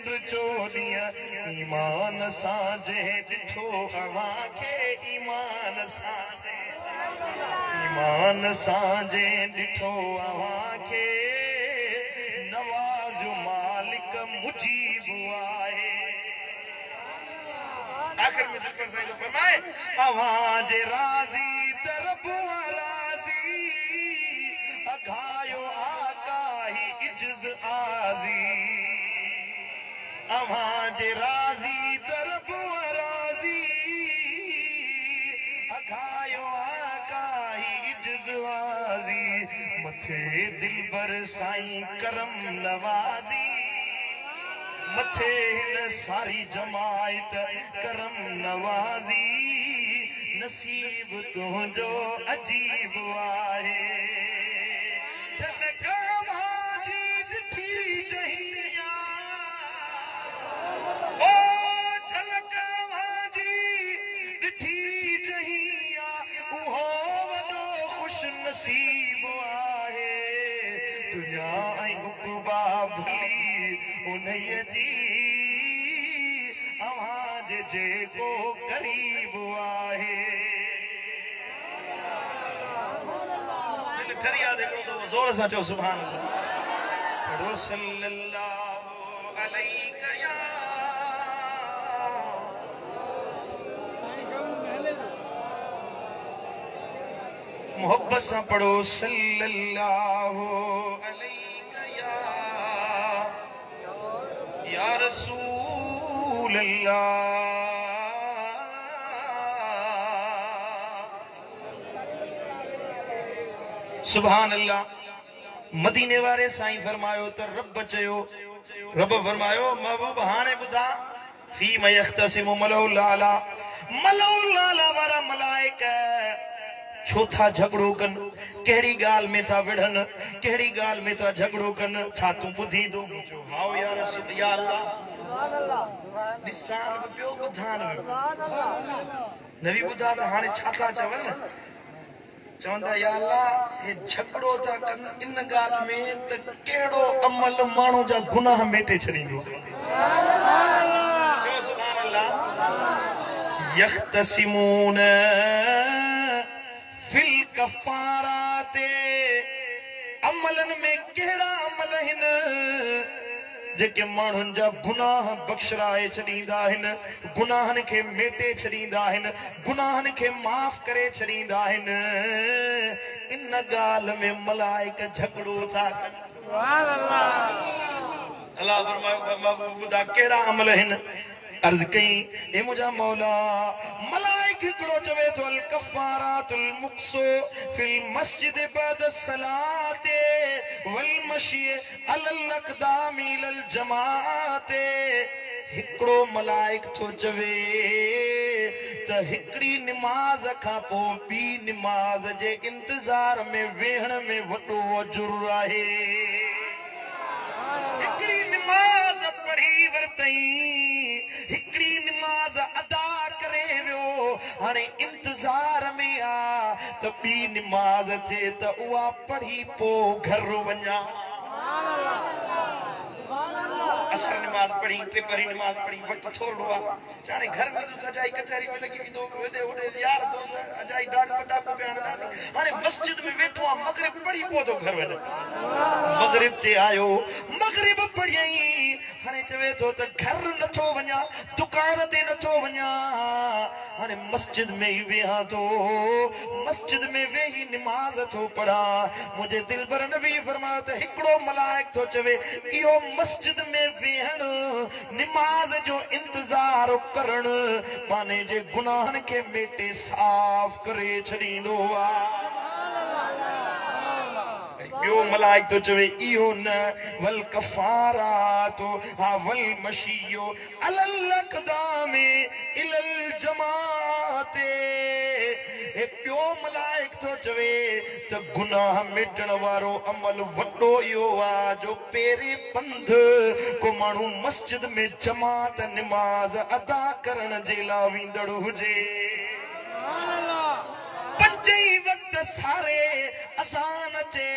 चंड चोलिया ईमान साजे दिठो अवां के ईमान साजे दिठो अवां के नवाज मालिक मुजीब आए। आखिर में दिल पर साईं तो फरमाए अवां जे राजी तरफ राजी अघायो आका ही इज्ज आजी अवां जे राजी तरफ राजी अघायो आका ही इज्ज आजी मथे दिल पर साईं करम नवाजी मथे हिन सारी जमायत करम नवाजी नसीब तुझो अजीब आहे। झलक भाजी ॾिठी जहिया ओ झलक भाजी ॾिठी जहिया उहो वॾो खुश नसीब आहे। दुनिया ऐं उक़बा भुली उन्हीअ जी अवां जे जेको ग़रीब आहे। ज़ोर सां चओ सुभान अल्लाह। पढ़ो सल्लल्लाहु अलैहि या मोहब्बत सां पढ़ो सल्लल्लाहु अलैहि या रसूल अल्लाह। सुभान अल्लाह। मदीने वारे साईं फरमायो त रब चयो रब फरमायो महबूब हाणे ॿुधा फी मयख्तसिमु मलउल आला मलउल आला वारा मलाइका छो था झगड़ो कन कहिड़ी ॻाल्हि में था विढ़नि कहिड़ी ॻाल्हि में था झगड़ो कनि छा तूं ॿुधी थो हाओ या रसूल या अल्लाह ॾिसां ॿियो ॿुधान न बि ॿुधा त हाणे छा था चवनि चवंदा या अल्लाह हे झगड़ो था कनि इन ॻाल्हि में त कहिड़ो अमल माण्हू जा गुनाह मेटे छॾींदो चओ सुभान अल्लाह। यख्तसिमून फिल कफ़ाराते अमलन में कहिड़ा अमल आहिनि जेके माण्हुनि जा गुनाह बख़्शराए छॾींदा आहिनि गुनाहनि खे मेटे छॾींदा आहिनि गुनाहनि खे माफ़ करे छॾींदा आहिनि। इन ॻाल्हि में मलाइक झगड़ो था कनि। अल्लाह फरमायो ॿुधा कहिड़ा अमल आहिनि अर्ज़ कई ए मुंहिंजा मौला मलाइक हिकिड़ो चवे थो अल कफ़ारातुल मुक्सो फिल मस्जिद बाद सलाते वल मशी अलल अक़दामी लल जमाते। हिकिड़ो मलाइक थो चवे त हिकिड़ी निमाज़ खां पोइ ॿी निमाज़ जे इंतज़ार में वेहण में वॾो अजुर आहे। हिकिड़ी निमाज़ पढ़ी वरतई हिकिड़ी निमाज़ अदा करे वियो हाणे इंतज़ार में आ त ॿी निमाज़ थिए त उहा पढ़ी पोइ घर वञा। असर नमाज पढ़ी टिपरी नमाज पढ़ी वक्त थोड़ो आहे हाणे घर में तो सजाई कचहरी में लगी वेंदो हेॾे होॾे यार दोस्त अजाई ॾाढो पटाको बि हणंदासीं हाणे मस्जिद में वेठो आहे मगरिब पढ़ी पहुतो घर वञे मगरिब ते आयो मगरिब पढ़ियई हाणे चवे थो त घर नथो वञा दुकान ते नथो वञा हाणे मस्जिद में ई वेहां थो मस्जिद में वेही निमाज़ थो पढ़ा। मुंहिंजे दिलबर नबी फरमायो त हिकिड़ो मलाइक थो चवे इहो मस्जिद में वेहण निमाज़ जो इंतज़ार करण माने जे गुनाहनि खे मेटे साफ़ करे छॾींदो आहे। ॿियो मलाइक तो चवे इहो न वल कफ़ारातो हा वल मशियो अलल अक़दामे इलल जमाते। ॿियो मलाइक तो चवे त गुनाह मिटण वारो अमल वॾो इहो आहे जो पहिरीं पंध को माण्हू मस्जिद में जमात निमाज़ अदा करण जे लाइ वेंदड़ हुजे पंजई वक्त सारे असान अचे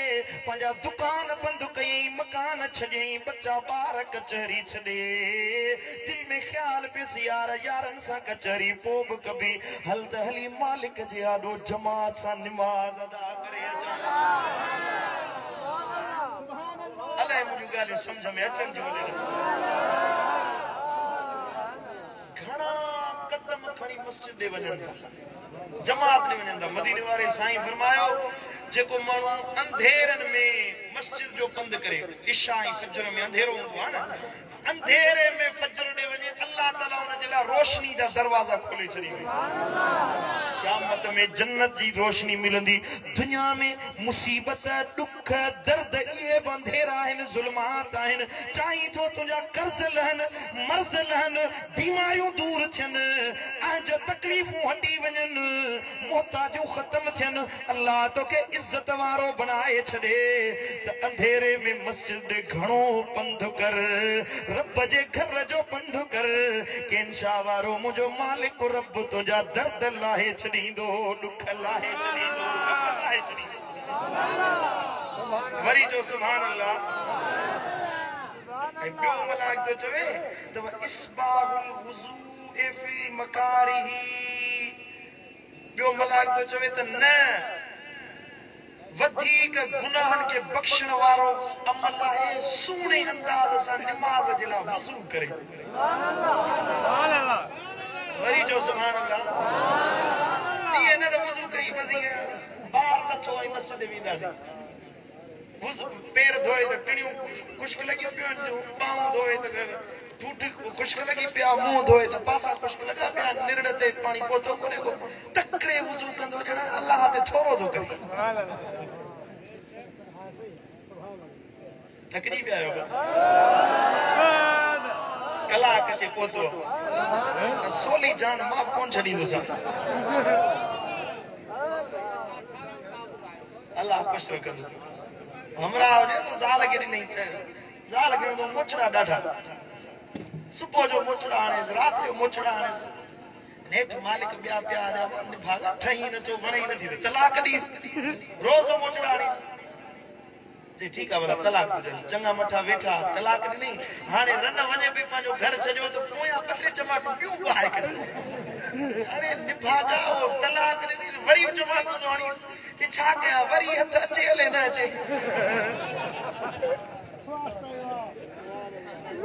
पंहिंजा दुकान बंदि कयई मकान छॾियई बच्चा ॿार कचहरी छॾे दिल में ख़्याल पियसि यार यारनि सां कचहरी पोइ बि कभी हल त हली मालिक जे आॾो जमात सां निमाज़ अदा करे अचां अलाए मुंहिंजूं ॻाल्हियूं सम्झ में अचनि जो घणा कदम खणी मस्जिद ॾे वञनि था जमात ॾे वञनि था मदीने वारे साईं फरमायो जेको माण्हू अंधेरनि में मस्जिद जो पंधु करे इशा ऐं फजर में अंधेरो हूंदो आहे न अंधेरे में फजर ॾे वञे अल्लाह ताला हुन जे लाइ रोशनी जा दरवाज़ा खोले छॾींदो क़यामत में जन्नत जी रोशनी मिलंदी दुनिया में मुसीबत दुख दर्द इहे बि अंधेरा आहिनि ज़ुल्मात आहिनि चाहीं थो तुंहिंजा कर्ज़ लहनि मर्ज़ लहनि बीमारियूं दूर थियनि ऐं तकलीफ़ूं हटी वञनि मोहताजूं ख़तम थियनि अल्लाह तोखे इज़त वारो बनाए छॾे त अंधेरे में मस्जिद ॾे घणो पंधु कर रब जे घर जो पंधु कर केंशा वारो मुंहिंजो मालिक रब तुंहिंजा दर्द लाहे छॾींदो दुख लाहे छॾींदो गम लाहे छॾींदो वरी जो सुभान अल्लाह ऐं ॿियो मलाइक थो चवे त इस्बाहुल वुज़ूए फ़ी मकारिही ॿियो मलाइक थो चवे त न वधीक गुनाहनि खे बख़्शण वारो अमल आहे सुहिणे अंदाज़ सां निमाज़ जे लाइ वज़ू करे वरी जो सुभान अल्लाह ईअं न त वज़ू कई बसी ॿार लथो ऐं मस्जिद वेंदासीं पेर धोए त टिणियूं खुश्क लॻियूं पियूं आहिनि ॿाहूं धोए त ठूठ खुश्क लॻी पिया मुंहुं धोए त पासा खुश्क लॻा पिया निरड़ ते पाणी पहुतो कोन्हे को तकिड़े वज़ू कंदो ॼण अलाह ते थोरो थो करे थकिजी पिया आहियो कलाक अचे पहुतो सोली जान मां कोन छॾींदुसि अलाह ख़ुशि रखंदो हमरा हुजे त ज़ाल खे ॾिनई ज़ाल खे मोचड़ा ॾाढा सुबुह जो मोचड़ा आणेसि राति जो मोचड़ा आणेसि नेठि मालिक ॿिया पिया भागा ठही नथो वणे ई नथी त तलाक ॾीस रोज़ मोचड़ा आणीस जी ठीकु आहे भला तलाक चङा मथा वेठा तलाक ॾिनी हाणे रन वञे पई पंहिंजो घर छॾियो त पोयां ॿ टे चमाटूं ॿियूं ॿाहे कढ अरे निभागा तलाक ॾिनी वरी चमाटो थो हणी छा कयां वरी हथ अचे हले न अचे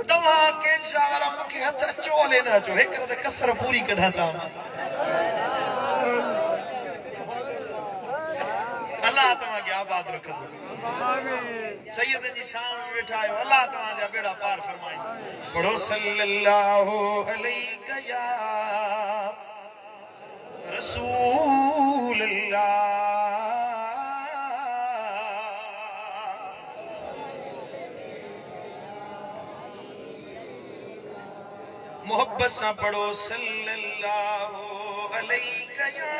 तव्हां केंशा वारा मूंखे हथ अचो हले न अचो हिकु त कसर पूरी कढां था अल्लाह तव्हांखे आबाद रखंदो सैयद जी शान में वेठा आहियो अल्लाह तव्हांजा बेड़ा पार फरमाईंदो पढ़ो सल्लल्लाहु अलैहि या रसूल अल्लाह मोहब्बत सां पढ़ो सल्लल्लाहु अलैहि या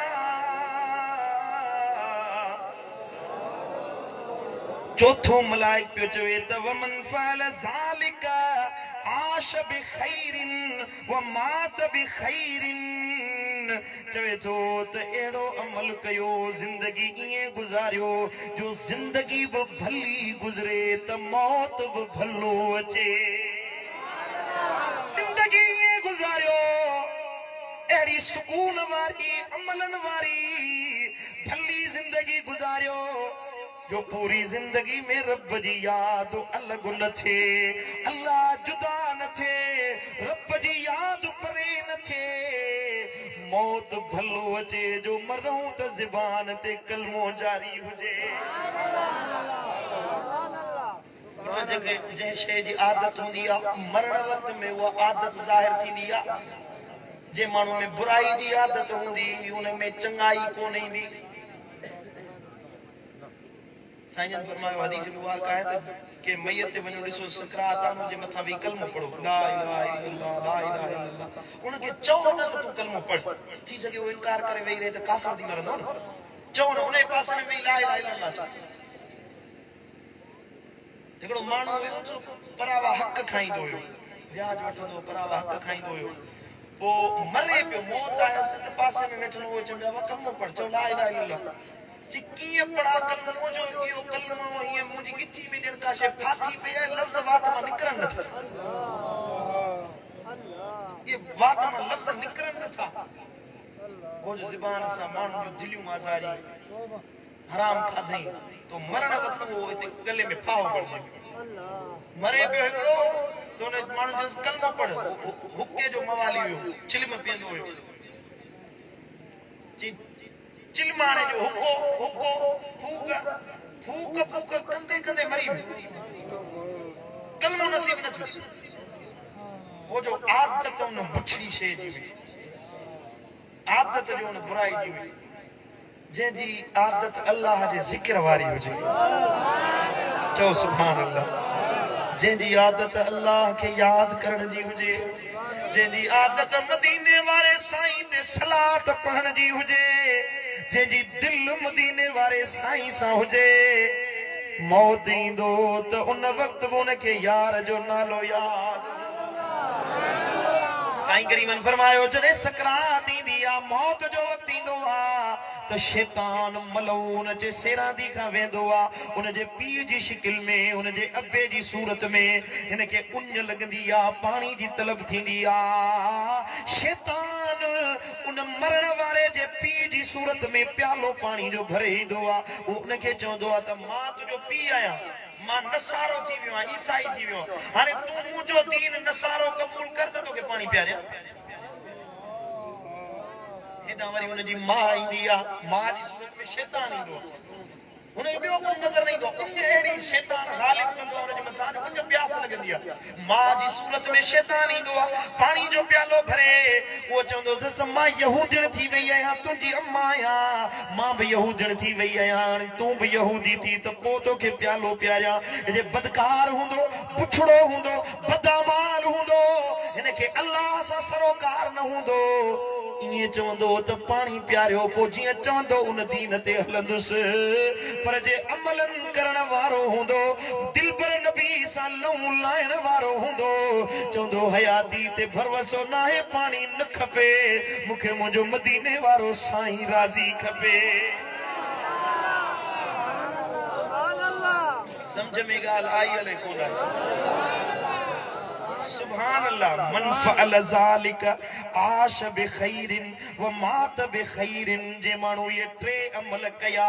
चौथो मलाइक पियो चवे त वमन फ़अल ज़ालिका आश बिखैरिन व मात बिखैरिन चवे थो त अहिड़ो अमल कयो ज़िंदगी ईअं गुज़ारियो जो ज़िंदगी बि भली गुज़रे त मौत बि भलो अचे ज़िंदगी ईअं गुज़ारियो अहिड़ी सुकून वारी अमलनि वारी भली ज़िंदगी गुज़ारियो जो पूरी जिंदगी में रब जी याद अलग न थे अल्लाह जुदा न थे रब जी याद परे न थे मौत भलो अचे जो मरूं त ज़बान ते कलमो जारी हुजे जंहिं शइ जी आदत हूंदी आहे मरण वक़्त में उहा आदत ज़ाहिर थींदी आहे जंहिं माण्हू में बुराई जी आदत हूंदी उन में चङाई कोन ईंदी साईं फरमायो हदीस मुबारक आहे त के मैयत ते वञो ॾिसो सकरात आहे हुनजे मथां बि कलमो पढ़ो ला इलाहा इल्लल्लाह ला इलाहा इल्लल्लाह उनखे चओ न त तूं कलमो पढ़ थी सघे उहो इनकार करे वेही रहे त काफ़िर थी मरंदो न चओ न उन पासे में वेही ला इलाहा इल्लल्लाह चओ हिकिड़ो माण्हू हुयो जो परावा हक़ खाईंदो हुयो व्याज वठंदो परावा हक़ खाईंदो हुयो पोइ मरे पियो मौत आयसि त पासे में वेठल उहो चवंदो आहे कलमो पढ़ चओ ला इलाहा इल्लल्लाह कीअं पढ़ा कलमो जो इहो कलमो हीअं मुंहिंजी गिची में ॼण का शइ फाथी पई आहे लफ़्ज़ वात मां निकिरनि नथा ये वात मां लफ़्ज़ निकिरनि नथा वो जो ज़ुबान सां माण्हुनि जूं दिलियूं आज़ारी हराम खाधई तो मरण वक़्तु वो हिते गले में फाहो पड़जे मरे पियो हिकिड़ो तो उन माण्हू जो कलमो पढ़ हुके जो मवाली हुयो चिल्म पीअंदो हुयो चिल्माणे जो हुको हुको फूक फूक फूक कंदे कंदे मरी वियो कलमो नसीब न थियो वो जो आदत उन बुछड़ी शइ जी हुई आदत जो उन बुराई जी हुई जंहिंजी आदत अल्लाह जे ज़िक्र वारी हुजे चओ सुभान अल्लाह जंहिंजी आदत अल्लाह खे यादि करण जी हुजे जंहिंजी आदत मदीने वारे साईं ते सलात पढ़ण जी हुजे जंहिंजी दिल मदीने वारे साईं सां हुजे मौत ईंदो त उन वक़्तु बि उनखे यार जो नालो यादि साईं करीमन फरमायो जॾहिं सकरात ईंदी आहे मौत जो वक़्तु ईंदो आहे त शैतान मलऊन जे सेरांदी खां वेंदो आहे उन जे पीउ जी शिकिल में उन जे अबे जी सूरत में हिन खे उञ लॻंदी आहे पाणी जी तलब थींदी आहे शैतान उन मरण वारे जे पीउ जी सूरत में प्यालो पाणी जो भरे ईंदो आहे उहो उनखे चवंदो आहे त मां तुंहिंजो पीउ आहियां मां नसारो थी वियो आहियां ईसाई थी वियो हाणे तूं मुंहिंजो दीन नसारो क़बूल कर त तोखे पाणी पियारियां हेॾां वरी हुनजी माउ ईंदी आहे माउ जी सूरत में शैतान ईंदो आहे हुनखे ॿियो कमु नज़र न ईंदो अहिड़ी शैतान ग़ालिब कंदो आहे हुनजे मथां उन प्यास लॻंदी आहे माउ जी सूरत में शैतान ईंदो आहे पाणी जो प्यालो भरे उहो चवंदो मां यहूदण थी वई आहियां तुंहिंजी अम्मा आहियां मां बि यहूदण थी वई आहियां हाणे तूं बि यहूदी थी त पोइ तोखे प्यालो पियारियां जे बदकार हूंदो पुछड़ो हूंदो बदामाल हूंदो हिनखे अल्लाह सां सरोकार न हूंदो ईअं चवंदो त पाणी पियारियो पोइ जीअं चवंदो उन दीन ते हलंदुसि पर जे अमलनि करण वारो हूंदो दिलबर नबी सां लहू लाइण वारो हूंदो चवंदो हयाती ते भरवसो न आहे पाणी न खपे मूंखे मुंहिंजो मदीने वारो साईं राज़ी खपे सम्झ में ॻाल्हि आई हले कोन सुभान अल्लाह मन फअल ज़ालिक आश बिखैरिन व मात बिखैरिन जे माण्हू ये टे अमल कया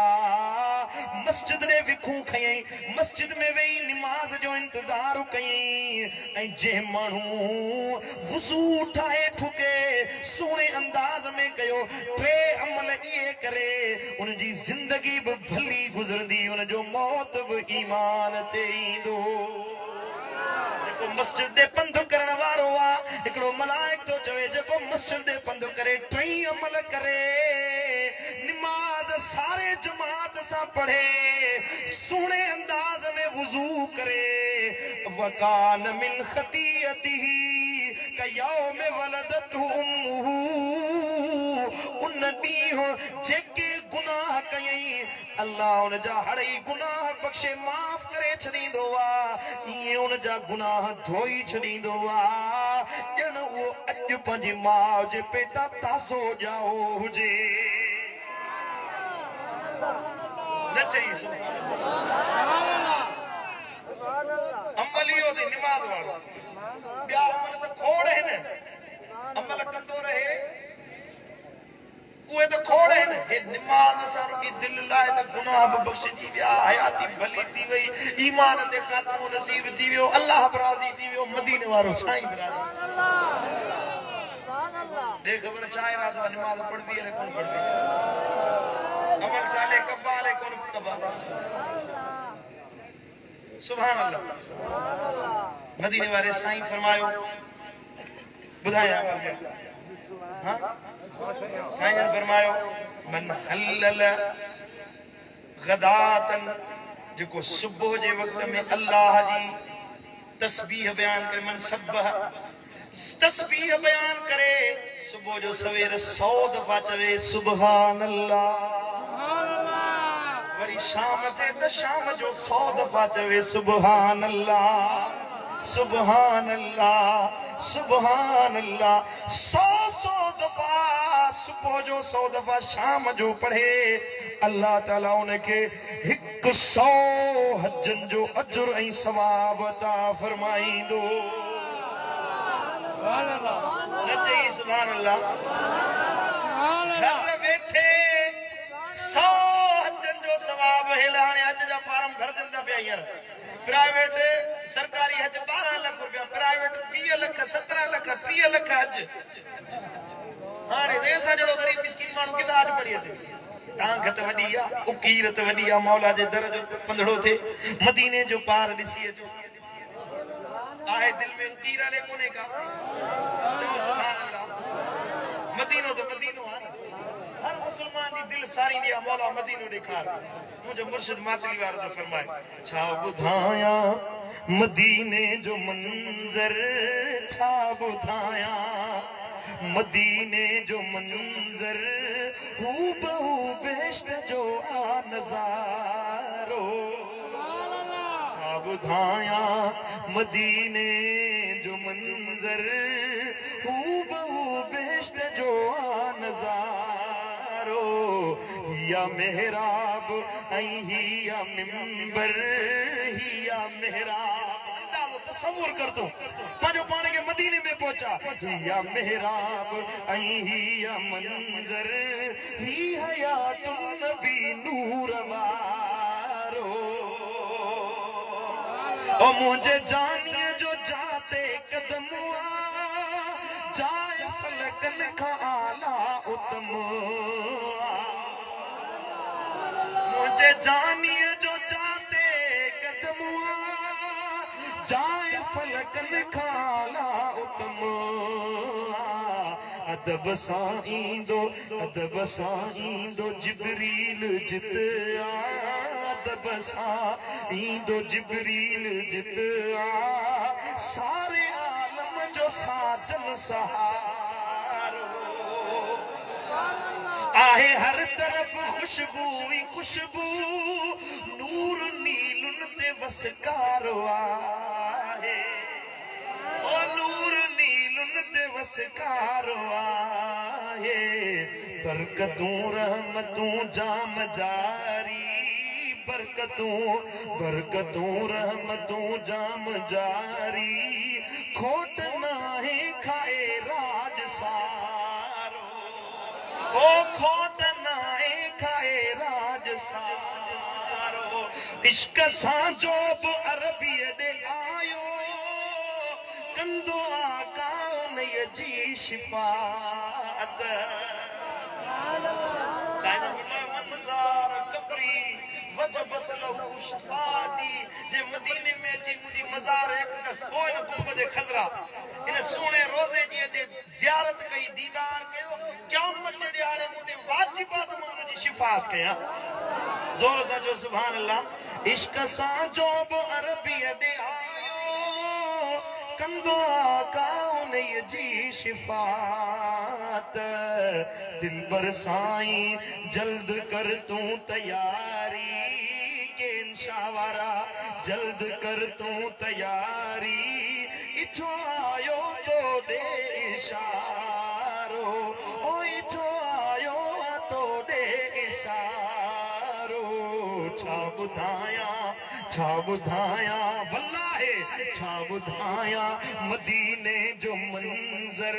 मस्जिद ने विखू खयई मस्जिद में वेही नमाज जो इंतजार कयई ऐं जे माण्हू वुज़ू ठाहे ठुके सुहिणे अंदाज में कयो टे अमल इहे करे उनजी ज़िंदगी बि भली गुज़रंदी उनजो मौत बि ईमान ते ईंदो मस्जिद दे पंध करण वारो आहे हिकिड़ो मलाइक तो चवे जेको मस्जिद दे पंध करे टई अमल करे नमाज सारे जमात सां पढ़े सुहिणे अंदाज में वुज़ू करे वकान मिन खतीअतिही कयौम वलदतहु उम्मुहु उन ॾींहुं जेके गुनाह कयई अल्लाह उन जा हड़ई गुनाह बख़्शे माफ़ करे छॾींदो आहे ईअं उन जा गुनाह धोई छॾींदो आहे ॼण उहो अॼु पंहिंजी माउ जे पेटा तासो ॼाओ हुजे न चई अमल इहो थी निमाज़ वारो ॿिया अमल त खोड़ आहिनि अमल कंदो रहे उहे त खोड़ आहिनि हे निमाज़ सां रुॻी दिलि लाइ त गुनाह बि बख़्शिजी विया हयाती भली थी वई ईमान ते ख़ात्मो नसीब थी वियो अल्लाह बि राज़ी थी वियो मदीने वारो साईं बि राज़ी ॾे ख़बर छा आहे राज़ निमाज़ पढ़बी आहे कोन पढ़बी अमल साले कब्बा आहे कोन कब्बा सुभान अल्लाह मदीने वारे साईं फरमायो ॿुधाया हां साईं जन फरमायो मन हलल गदातन जेको सुबुह जे वक़्त में अल्लाह जी तस्बीह बयान करे मन सब्बह तस्बीह बयान करे सुबुह जो सवेर 100 दफ़ा चवे सुभान अल्लाह वरी शाम ते त शाम जो 100 दफ़ा चवे सुभान अल्लाह सुभान अल्लाह सुभान अल्लाह 100 दफ़ा सुबह जो 100 दफा शाम जो पढ़े अल्लाह ताला उनके 100 हजन जो अजर ऐं सवाब अता फरमाईंदो। सुभान अल्लाह। घर वेठे 100 हजन जो सवाब हिलाने हज जा फार्म घर जंदा पे यार प्राइवेट सरकारी हज 12 लाख रुपया प्राइवेट 20 लाख 17 लाख 30 लाख हज हाणे ऐसा जड़ो गरीब मिस्किन मानू किदा हज पड़ी अचे तांगत वडी आ उकीरत वडी आ मौला जे दर जो पंधड़ो थे मदीने जो पार दिसी अचो आहे दिल में उकीर ले कोने का चो सुभान अल्लाह। मदीनो तो मदीनो है हर मुसलमान जी दिल सारी दिया मौला मदीनो दिखार मुझे मुर्शिद मातली वार जो फरमाए छा बुधाया मदीने जो मंजर छा बुधाया मदीने जो मंजर हू बहु बेश्त जो आ नजारो छा बुधाया मदीने जो मंजर हू बहु बेश्त जो आ नजारो हिया मेहराब ऐं हिया मिंबर हिया मेहराब अंदाज़ो तसव्वुर कर तूं पंहिंजो पाण खे मदीने में पहुचा हिया मेहराब ऐं हिया मंजर ही हयातुन नबी नूर वारो ओ मुझे जानिए जो जाते कदम जाए फलकन का आला उत्तम मुझे जानिए जो जाते कदम जाए फलकन का आला उत्तम अदब साईंदो जिबरील जित अदब साईंदो जिबरील जित सारे आलम जो साजन सहारो आहे हर तरफ खुशबू ही खुशबू नूर नीलुन ते वसकारो आहे ओ नूर नीलुन ते वसकारो आहे बरकतूं रहमतूं जाम जारी बरकतूं रहमतूं जाम जारी खोट नाहे खाए राज सारो ओ खोट नाहे खाए राज सारो इश्क सां जो बि अरबीअ ॾे आयो कंदो आका उन्हीअ जी शिफ़ात वजबत लहू शफाती जे मदीने में जी मुजी मजार अक़दस ओ इन गुंबद खजरा इन सोने रोजे जी जे ज़ियारत कई दीदार कयो क़यामत जे ॾियारे मुते वाजिबात में उन जी शिफात कया जोर सां जो सुभान अल्लाह इश्क सां जो बि अरबीअ ॾे आयो कंदो आका उन्हीअ जी शिफात दिल बर साईं जल्द कर तूं तैयारी शावारा जल्द कर तू तैयारी इच्छो आयो तो दे इशारो ओ इच्छो आयो तो दे इशारो छा बुधाया वल्लाहे छा बुधाया मदीने जो मंजर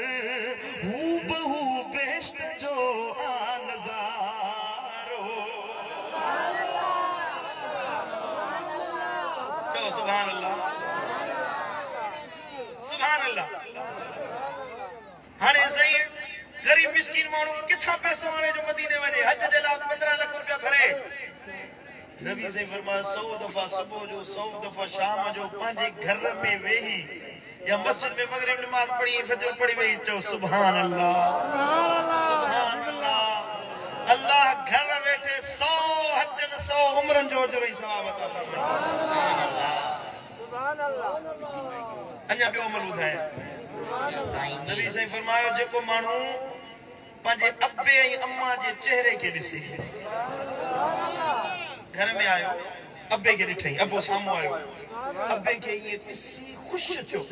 हू बहु बेश्त जो आ नजारो सुभान अल्लाह सुभान अल्लाह। हाणे सही गरीब मिस्किन माण्हू किथां पैसो आणे जो मदीने वञे हज जे लाइ 15 लाख रुपया भरे नबी से फरमाया 100 दफा सुबह जो 100 दफा शाम जो पंहिंजे घर में वेही या मस्जिद में मगरिब नमाज पढ़ी फजर पढ़ी वेही चओ सुभान अल्लाह सुभान अल्लाह अल्लाह घर वेठे 100 हजन 100 उम्रन जो अजर ऐं सवाब अता फरमाए अञा ॿियो अमल ॿुधाए नबी साईं फरमायो जेको माण्हू पंहिंजे अब्बे ऐं अम्मा जे चेहरे खे ॾिसे घर में आयो अब्बे खे ॾिठई अब्बो साम्हूं आयो अब्बे खे ईअं ॾिसी ख़ुशि थियो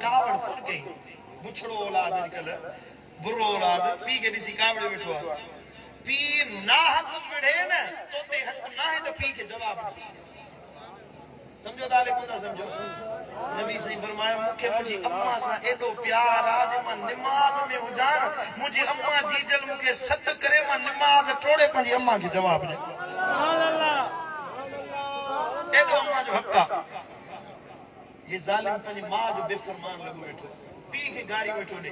कावड़ कोन कई बुछड़ो औलाद अॼुकल्ह बुरो औलाद पी के ॾिसी कावड़े वेठो आहे पी ना हक विढ़े न तोते हक ना है तो पी के जवाब समझो ताले कोन था समझो नबी सही फरमायो मूंखे मुंहिंजी अम्मा सां एॾो प्यार आहे जे मां निमाज़ में हुजां मुंहिंजी अम्मा जीजल मूंखे सॾु करे मां निमाज़ टोड़े पंहिंजी अम्मा खे जवाब ॾियां एॾो अम्मा जो हक़ आहे ये ज़ालिम पंहिंजी मां जो बेफ़रमान लॻो वेठो पीउ खे गारी वेठो ॾे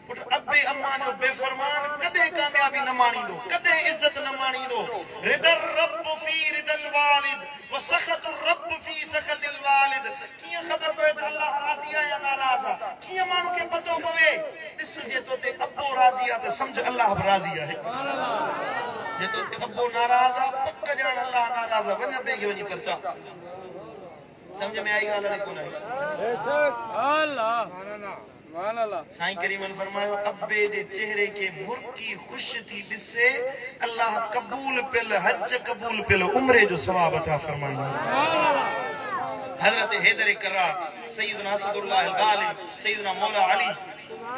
पुट अबे अम्मा जो बेफ़रमान कॾहिं कामयाबी न माणींदो कॾहिं इज़त न माणींदो रिदर रब फी रिदल वालिद व सखत रब फी सखतिल वालिद कीअं ख़बर पए त अल्लाह राज़ी आहे या नाराज़ आहे कीअं माण्हू खे पतो पवे ॾिस जे तोते अबो राज़ी आहे त सम्झ अल्लाह बि राज़ी आहे जे तोते अबो नाराज़ आहे पक ॼाण अल्लाह नाराज़ आहे वञ ॿिए खे वञी परचा समझ में आई ॻाल्हि आहे कोन आई साईं करीमन फरमायो अब्बे जे चेहरे के मुर्की खुश थी ॾिसे अल्लाह कबूल पियल हज कबूल पियल उम्रे जो सवाब अता फरमायो हजरत हैदर करार सैयदना असदुल्लाह अल गालिब सैयदना मौला अली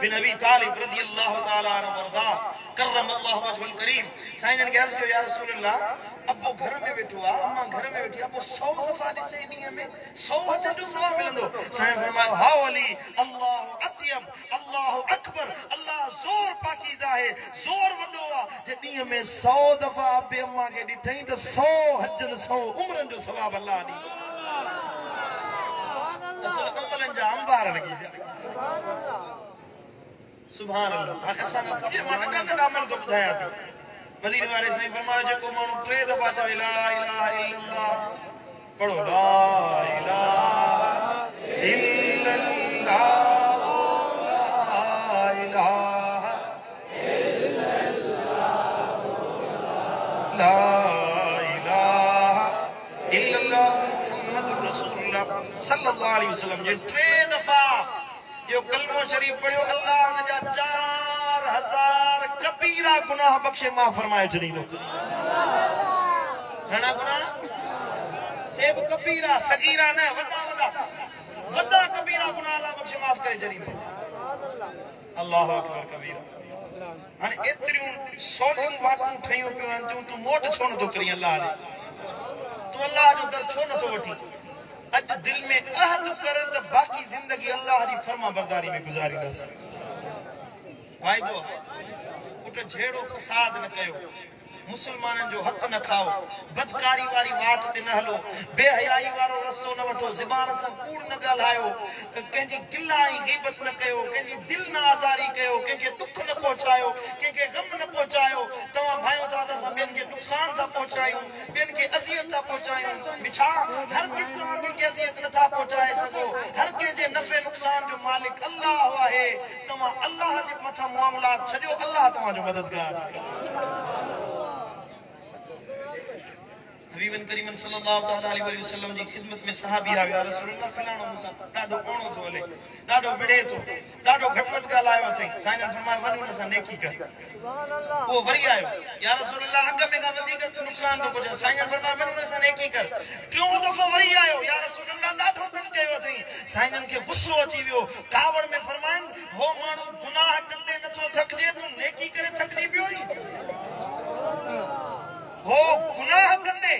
बिन अबी तालिब रज़ियल्लाहु ताला अन्हु वरदा करमल्लाहु वजहुल करीम साईं जन के अर्ज़ कयो या रसूल अल्लाह अब्बो घर में वेठो आहे अम्मा घर में वेठी आहे पोइ 100 दफ़ा ॾिसे ॾींहं में 100 हज जो सवाब मिलंदो साईं फरमायो हा अली अल्लाह अत्यब अल्लाह अकबर अल्लाह ज़ोर पाकीज़ आहे ज़ोर वॾो आहे जे ॾींहं में 100 दफ़ा अबे अम्मा खे ॾिठई त 100 हजनि 100 उम्रनि जो सवाब अल्लाह ॾींदो असल अमलनि जा अंबार लॻी विया सुभान अल्लाह असां कुझु मां नंढा नंढा अमल थो ॿुधायां पियो मदीने वारे साईं फरमायो जेको माण्हू 3 दफ़ा चवे ला इलाहा इल्लल्लाह पढ़ो ला इलाहा इल्लल्लाह ला इलाहा इल्लल्लाह ला इलाहा इल्लल्लाह मुहम्मदुर रसूलुल्लाह सल्लल्लाहु अलैहि वसल्लम जे 3 दफ़ा यो कलमो शरीफ पढ़ियो अल्लाह ने जा 4000 कबीरा गुनाह बख्शे माफ फरमाए छॾींदो घणा गुनाह सेब कबीरा सगीरा न वॾा कबीरा गुनाह अल्लाह बख्शे माफ करे छॾींदो अल्लाहु अकबर कबीरा हाणे एतिरियूं सोलियूं वाटूं ठहियूं पियूं आहिनि तूं मोट छो नथो करी अल्लाह ॾे तूं अल्लाह जो दर छो नथो वठी अज दिल में अहद कर त बाकी जिंदगी अल्लाह जी फर्मा बरदारी में गुजारींदासीं वाइदो पुट झेड़ो फसाद न कयो मुसलमाननि जो हक़ न खाओ बदकारी वारी वाट ते न हलो बेहयाई वारो रस्तो न वठो ज़बान सां कूड़ न ॻाल्हायो कंहिंजी गिला ऐं गीबत न कयो कंहिंजी दिल न आज़ारी कयो कंहिंखे दुख न पहुचायो कंहिंखे गम न पहुचायो तव्हां भाइयो था त असां ॿियनि खे नुक़सान था पहुचायूं ॿियनि खे अज़ियत था पहुचायूं मिठा हर किस तव्हां कंहिंखे अज़ियत नथा पहुचाए सघो हर कंहिंजे नफ़े नुक़सान जो मालिक अल्लाह आहे तव्हां अल्लाह जे मथां मामलात छॾियो अल्लाह तव्हांजो मददगार आहे हबीबन करीमन सल्लल्लाहु अलैहि वसल्लम जी खिदमत में सहाबी आया या रसूल अल्लाह फलाणो मूंसां ॾाढो ओणो थो हले ॾाढो विड़े थो ॾाढो घटवध ॻाल्हायो अथई साईं फरमायो वञ हुन सां नेकी कर वो वरी आयो या रसूल अल्लाह अॻ में खां वधीक नुक़सान थो पहुचे साईं फरमायो वञ हुन सां नेकी कर टियों दफ़ो वरी आयो या रसूल अल्लाह ॾाढो तंग कयो अथई साईं खे गुस्सो अची वियो कावड़ में फरमाइनि हो माण्हू गुनाह कंदे नथो थकिजे तूं नेकी करे थकिजी पियो ई हो गुनाह कंदे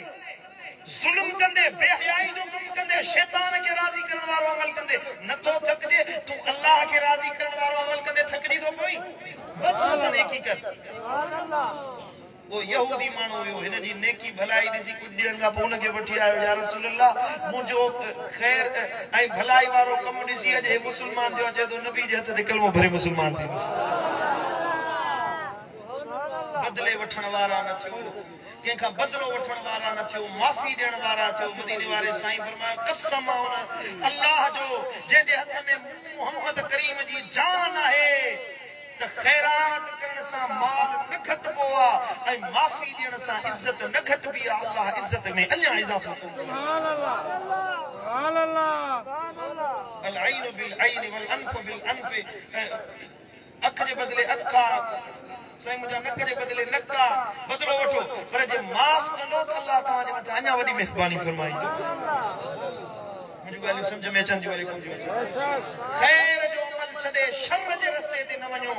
जुल्म कंदे बेहयाई जो कम कंदे शैतान के राजी करण वारो अमल कंदे नथो थकजे तू अल्लाह के राजी करण वारो अमल कंदे थकजी तो पई बस नेकी कर सुभान अल्लाह वो यहूदी मानो हुयो हिन जी नेकी भलाई ॾिसी कुझु ॾींहंनि खां पोइ हुनखे वठी आयो या रसूल अल्लाह मुंहिंजो ख़ैर ऐं भलाई वारो कमु ॾिसी अॼु मुस्लमान जो अचे थो नबी जे हथ ते कलमो भरे मुस्लमान थी वियुसि बदले वठण वारा न थियो कंहिंखां बदलो वठण वारा न थियो माफ़ी ॾियण वारा थियो मदीने वारे साईं फरमायो कसम आहे अल्लाह जो जंहिंजे हथ में मोहम्मद करीम जी जान आहे त ख़ैरात करण सां माल न घटिबो आहे ऐं माफ़ी ॾियण सां इज़त न घटिबी आहे अल्लाह इज़त में अञा इज़ाफ़ो सुभान अल्लाह सुभान अल्लाह अल ऐन बिल ऐन वल अनफ बिल अनफ अख जे बदिले अखा साईं मुंहिंजा नक जे बदिले नका बदिलो वठो पर जे माफ़ कंदो त अल्लाह तव्हांजे मथां अञा वॾी महिरबानी फरमाईंदो मुंहिंजूं ॻाल्हियूं सम्झ में अचनि थियूं ख़ैर जो अमल छॾे शर जे रस्ते ते न वञो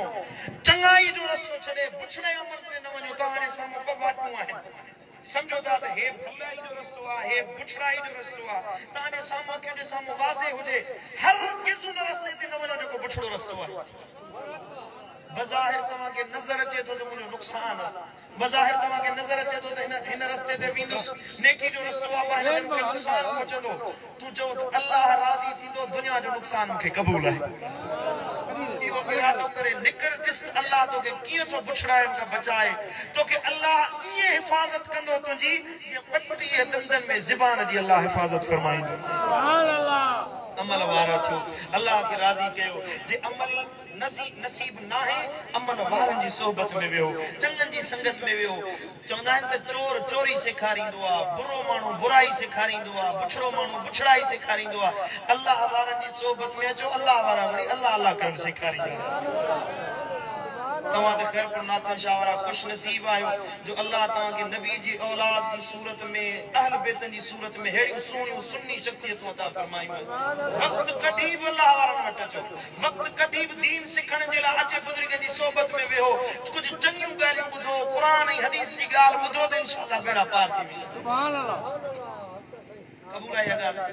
चङाई जो रस्तो छॾे बुछड़े अमल ते न वञो तव्हांजे साम्हूं ॿ बाटूं आहिनि समझो था त हे भलाई जो रस्तो आहे हे बुछड़ाई जो रस्तो आहे तव्हांजे साम्हूं अखियुनि जे साम्हूं वाज़े हुजे हर किस्म जे रस्ते ते न वञो जेको बुछड़ो रस्तो आहे बज़ाहिर तव्हांखे नज़र अचे थो त मुंहिंजो नुक़सानु आहे बज़ाहिर तव्हांखे नज़र अचे थो त हिन रस्ते ते वेंदुसि नेकी जो रस्तो आहे पर हिन मूंखे नुक़सानु पहुचंदो तूं चओ त अलाह राज़ी थींदो दुनिया जो नुक़सानु मूंखे क़बूल आहे इहो इरादो करे निकर ॾिस अलाह तोखे कीअं थो बुछड़ाइनि खां बचाए तोखे अलाह ईअं हिफ़ाज़त कंदो तुंहिंजी जीअं ॿटीह ॾंदनि में ज़बान जी अलाह हिफ़ाज़त फरमाईंदो अमल वारा थियो अलाह खे राज़ी कयो जे अमल नसीब नाहे अमल वारनि जी सोबत में वियो चङनि जी संगत में वियो चवंदा आहिनि त चोर चोरी सेखारींदो आहे बुरो माण्हू बुराई सेखारींदो आहे बुछड़ो माण्हू बुछड़ाई सेखारींदो आहे अलाह वारनि जी सोबत में अचो अलाह वारा वरी अलाह अलाह करणु सेखारींदा तव्हां त ख़ैर नाथन शाह वारा ख़ुशि नसीब आहियो जो अलाह तव्हांखे नबी जी औलाद जी सूरत में अहल बेतनि जी सूरत में अहिड़ियूं सुहिणियूं सुन्नी शख़्सियतूं अता फरमायूं वक़्तु कढी बि अलाह वारनि वटि अचो वक़्तु कढी बि दीन सिखण जे लाइ अचे बुज़ुर्गनि जी सोबत में वेहो कुझु चङियूं ॻाल्हियूं ॿुधो क़ुर ऐं हदीस जी ॻाल्हि ॿुधो त इंशाअल्लाह बेड़ा पार थी वेंदा क़बूल आहे इहा ॻाल्हि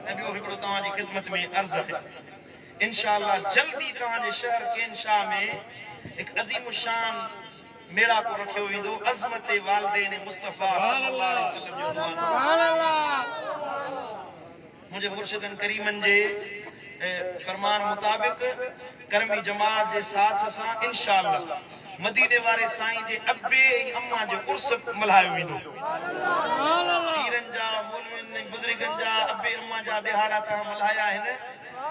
ऐं ॿियो हिकिड़ो तव्हांजी ख़िदमत में अर्ज़ु आहे इंशाअल्लाह जल्दी तव्हांजे शहर केनशाह में एक अजीम शान मेला को रखियो वेंदो अज़मत वालिदैन मुस्तफा सल्लल्लाहु अलैहि वसल्लम जो सुभान अल्लाह मुझे मुर्शिदन करीमन जे फरमान मुताबिक करमी जमात जे साथ सां इंशाअल्लाह मदीने वारे साईं जे अब्बे ऐं अम्मा जो उर्स मल्हायो वेंदो सुभान अल्लाह पीरन जा मौलविन ऐं बुज़ुर्गन जा अब्बे अम्मा जा ॾिहाड़ा तव्हां मल्हाया आहिनि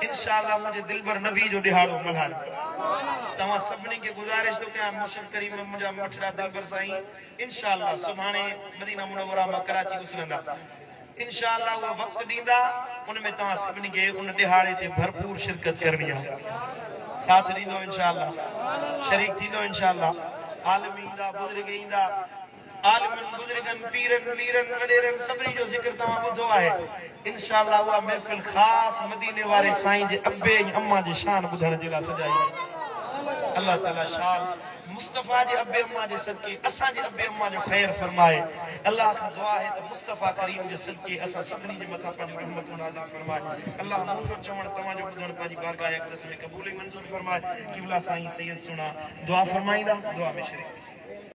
इंशाअल्लाह मुझे दिलबर नबी जो ॾिहाड़ो मल्हायो तव्हां सभिनी खे गुज़ारिश थो कयां मुर्शिद करीम मुंहिंजा मठड़ा दिलबर साईं इंशाअल्लाह सुभाणे मदीना मुनव्वरा मां कराची उछलंदा इंशाअल्लाह उहो वक़्तु ॾींदा उन में तव्हां सभिनी खे उन ॾिहाड़े ते भरपूर शिरकत करणी आहे साथ ॾींदो इंशाअल्लाह शरीक थींदो इंशाअल्लाह आलिम ईंदा बुज़ुर्ग ईंदा आलिमन बुज़ुर्गन पीरन मीरन वॾेरन सभिनी जो ज़िक्र तव्हां ॿुधो आहे इंशाअल्लाह उहा महफ़िल ख़ासि मदीने वारे साईं जे अब्बे ऐं अम्मा जी शान ॿुधण जे लाइ सजाई अल्लाह ताला शान मुस्तफा जे अब्बे अम्मा जे सदके असां जे अब्बे अम्मा जो ख़ैर फरमाए अल्लाह खां दुआ है त मुस्तफा करीम जे सदके असां सभिनी जे मथां पंहिंजो रहमत नाज़िल फरमाए अल्लाह मुंहिंजो चवण तव्हां जो ॿुधण पंहिंजी बारगाह अक़दस में क़बूल मंज़ूर फरमाए क़िबला साईं सैयद सुना दुआ फरमाईंदा दुआ में शरीक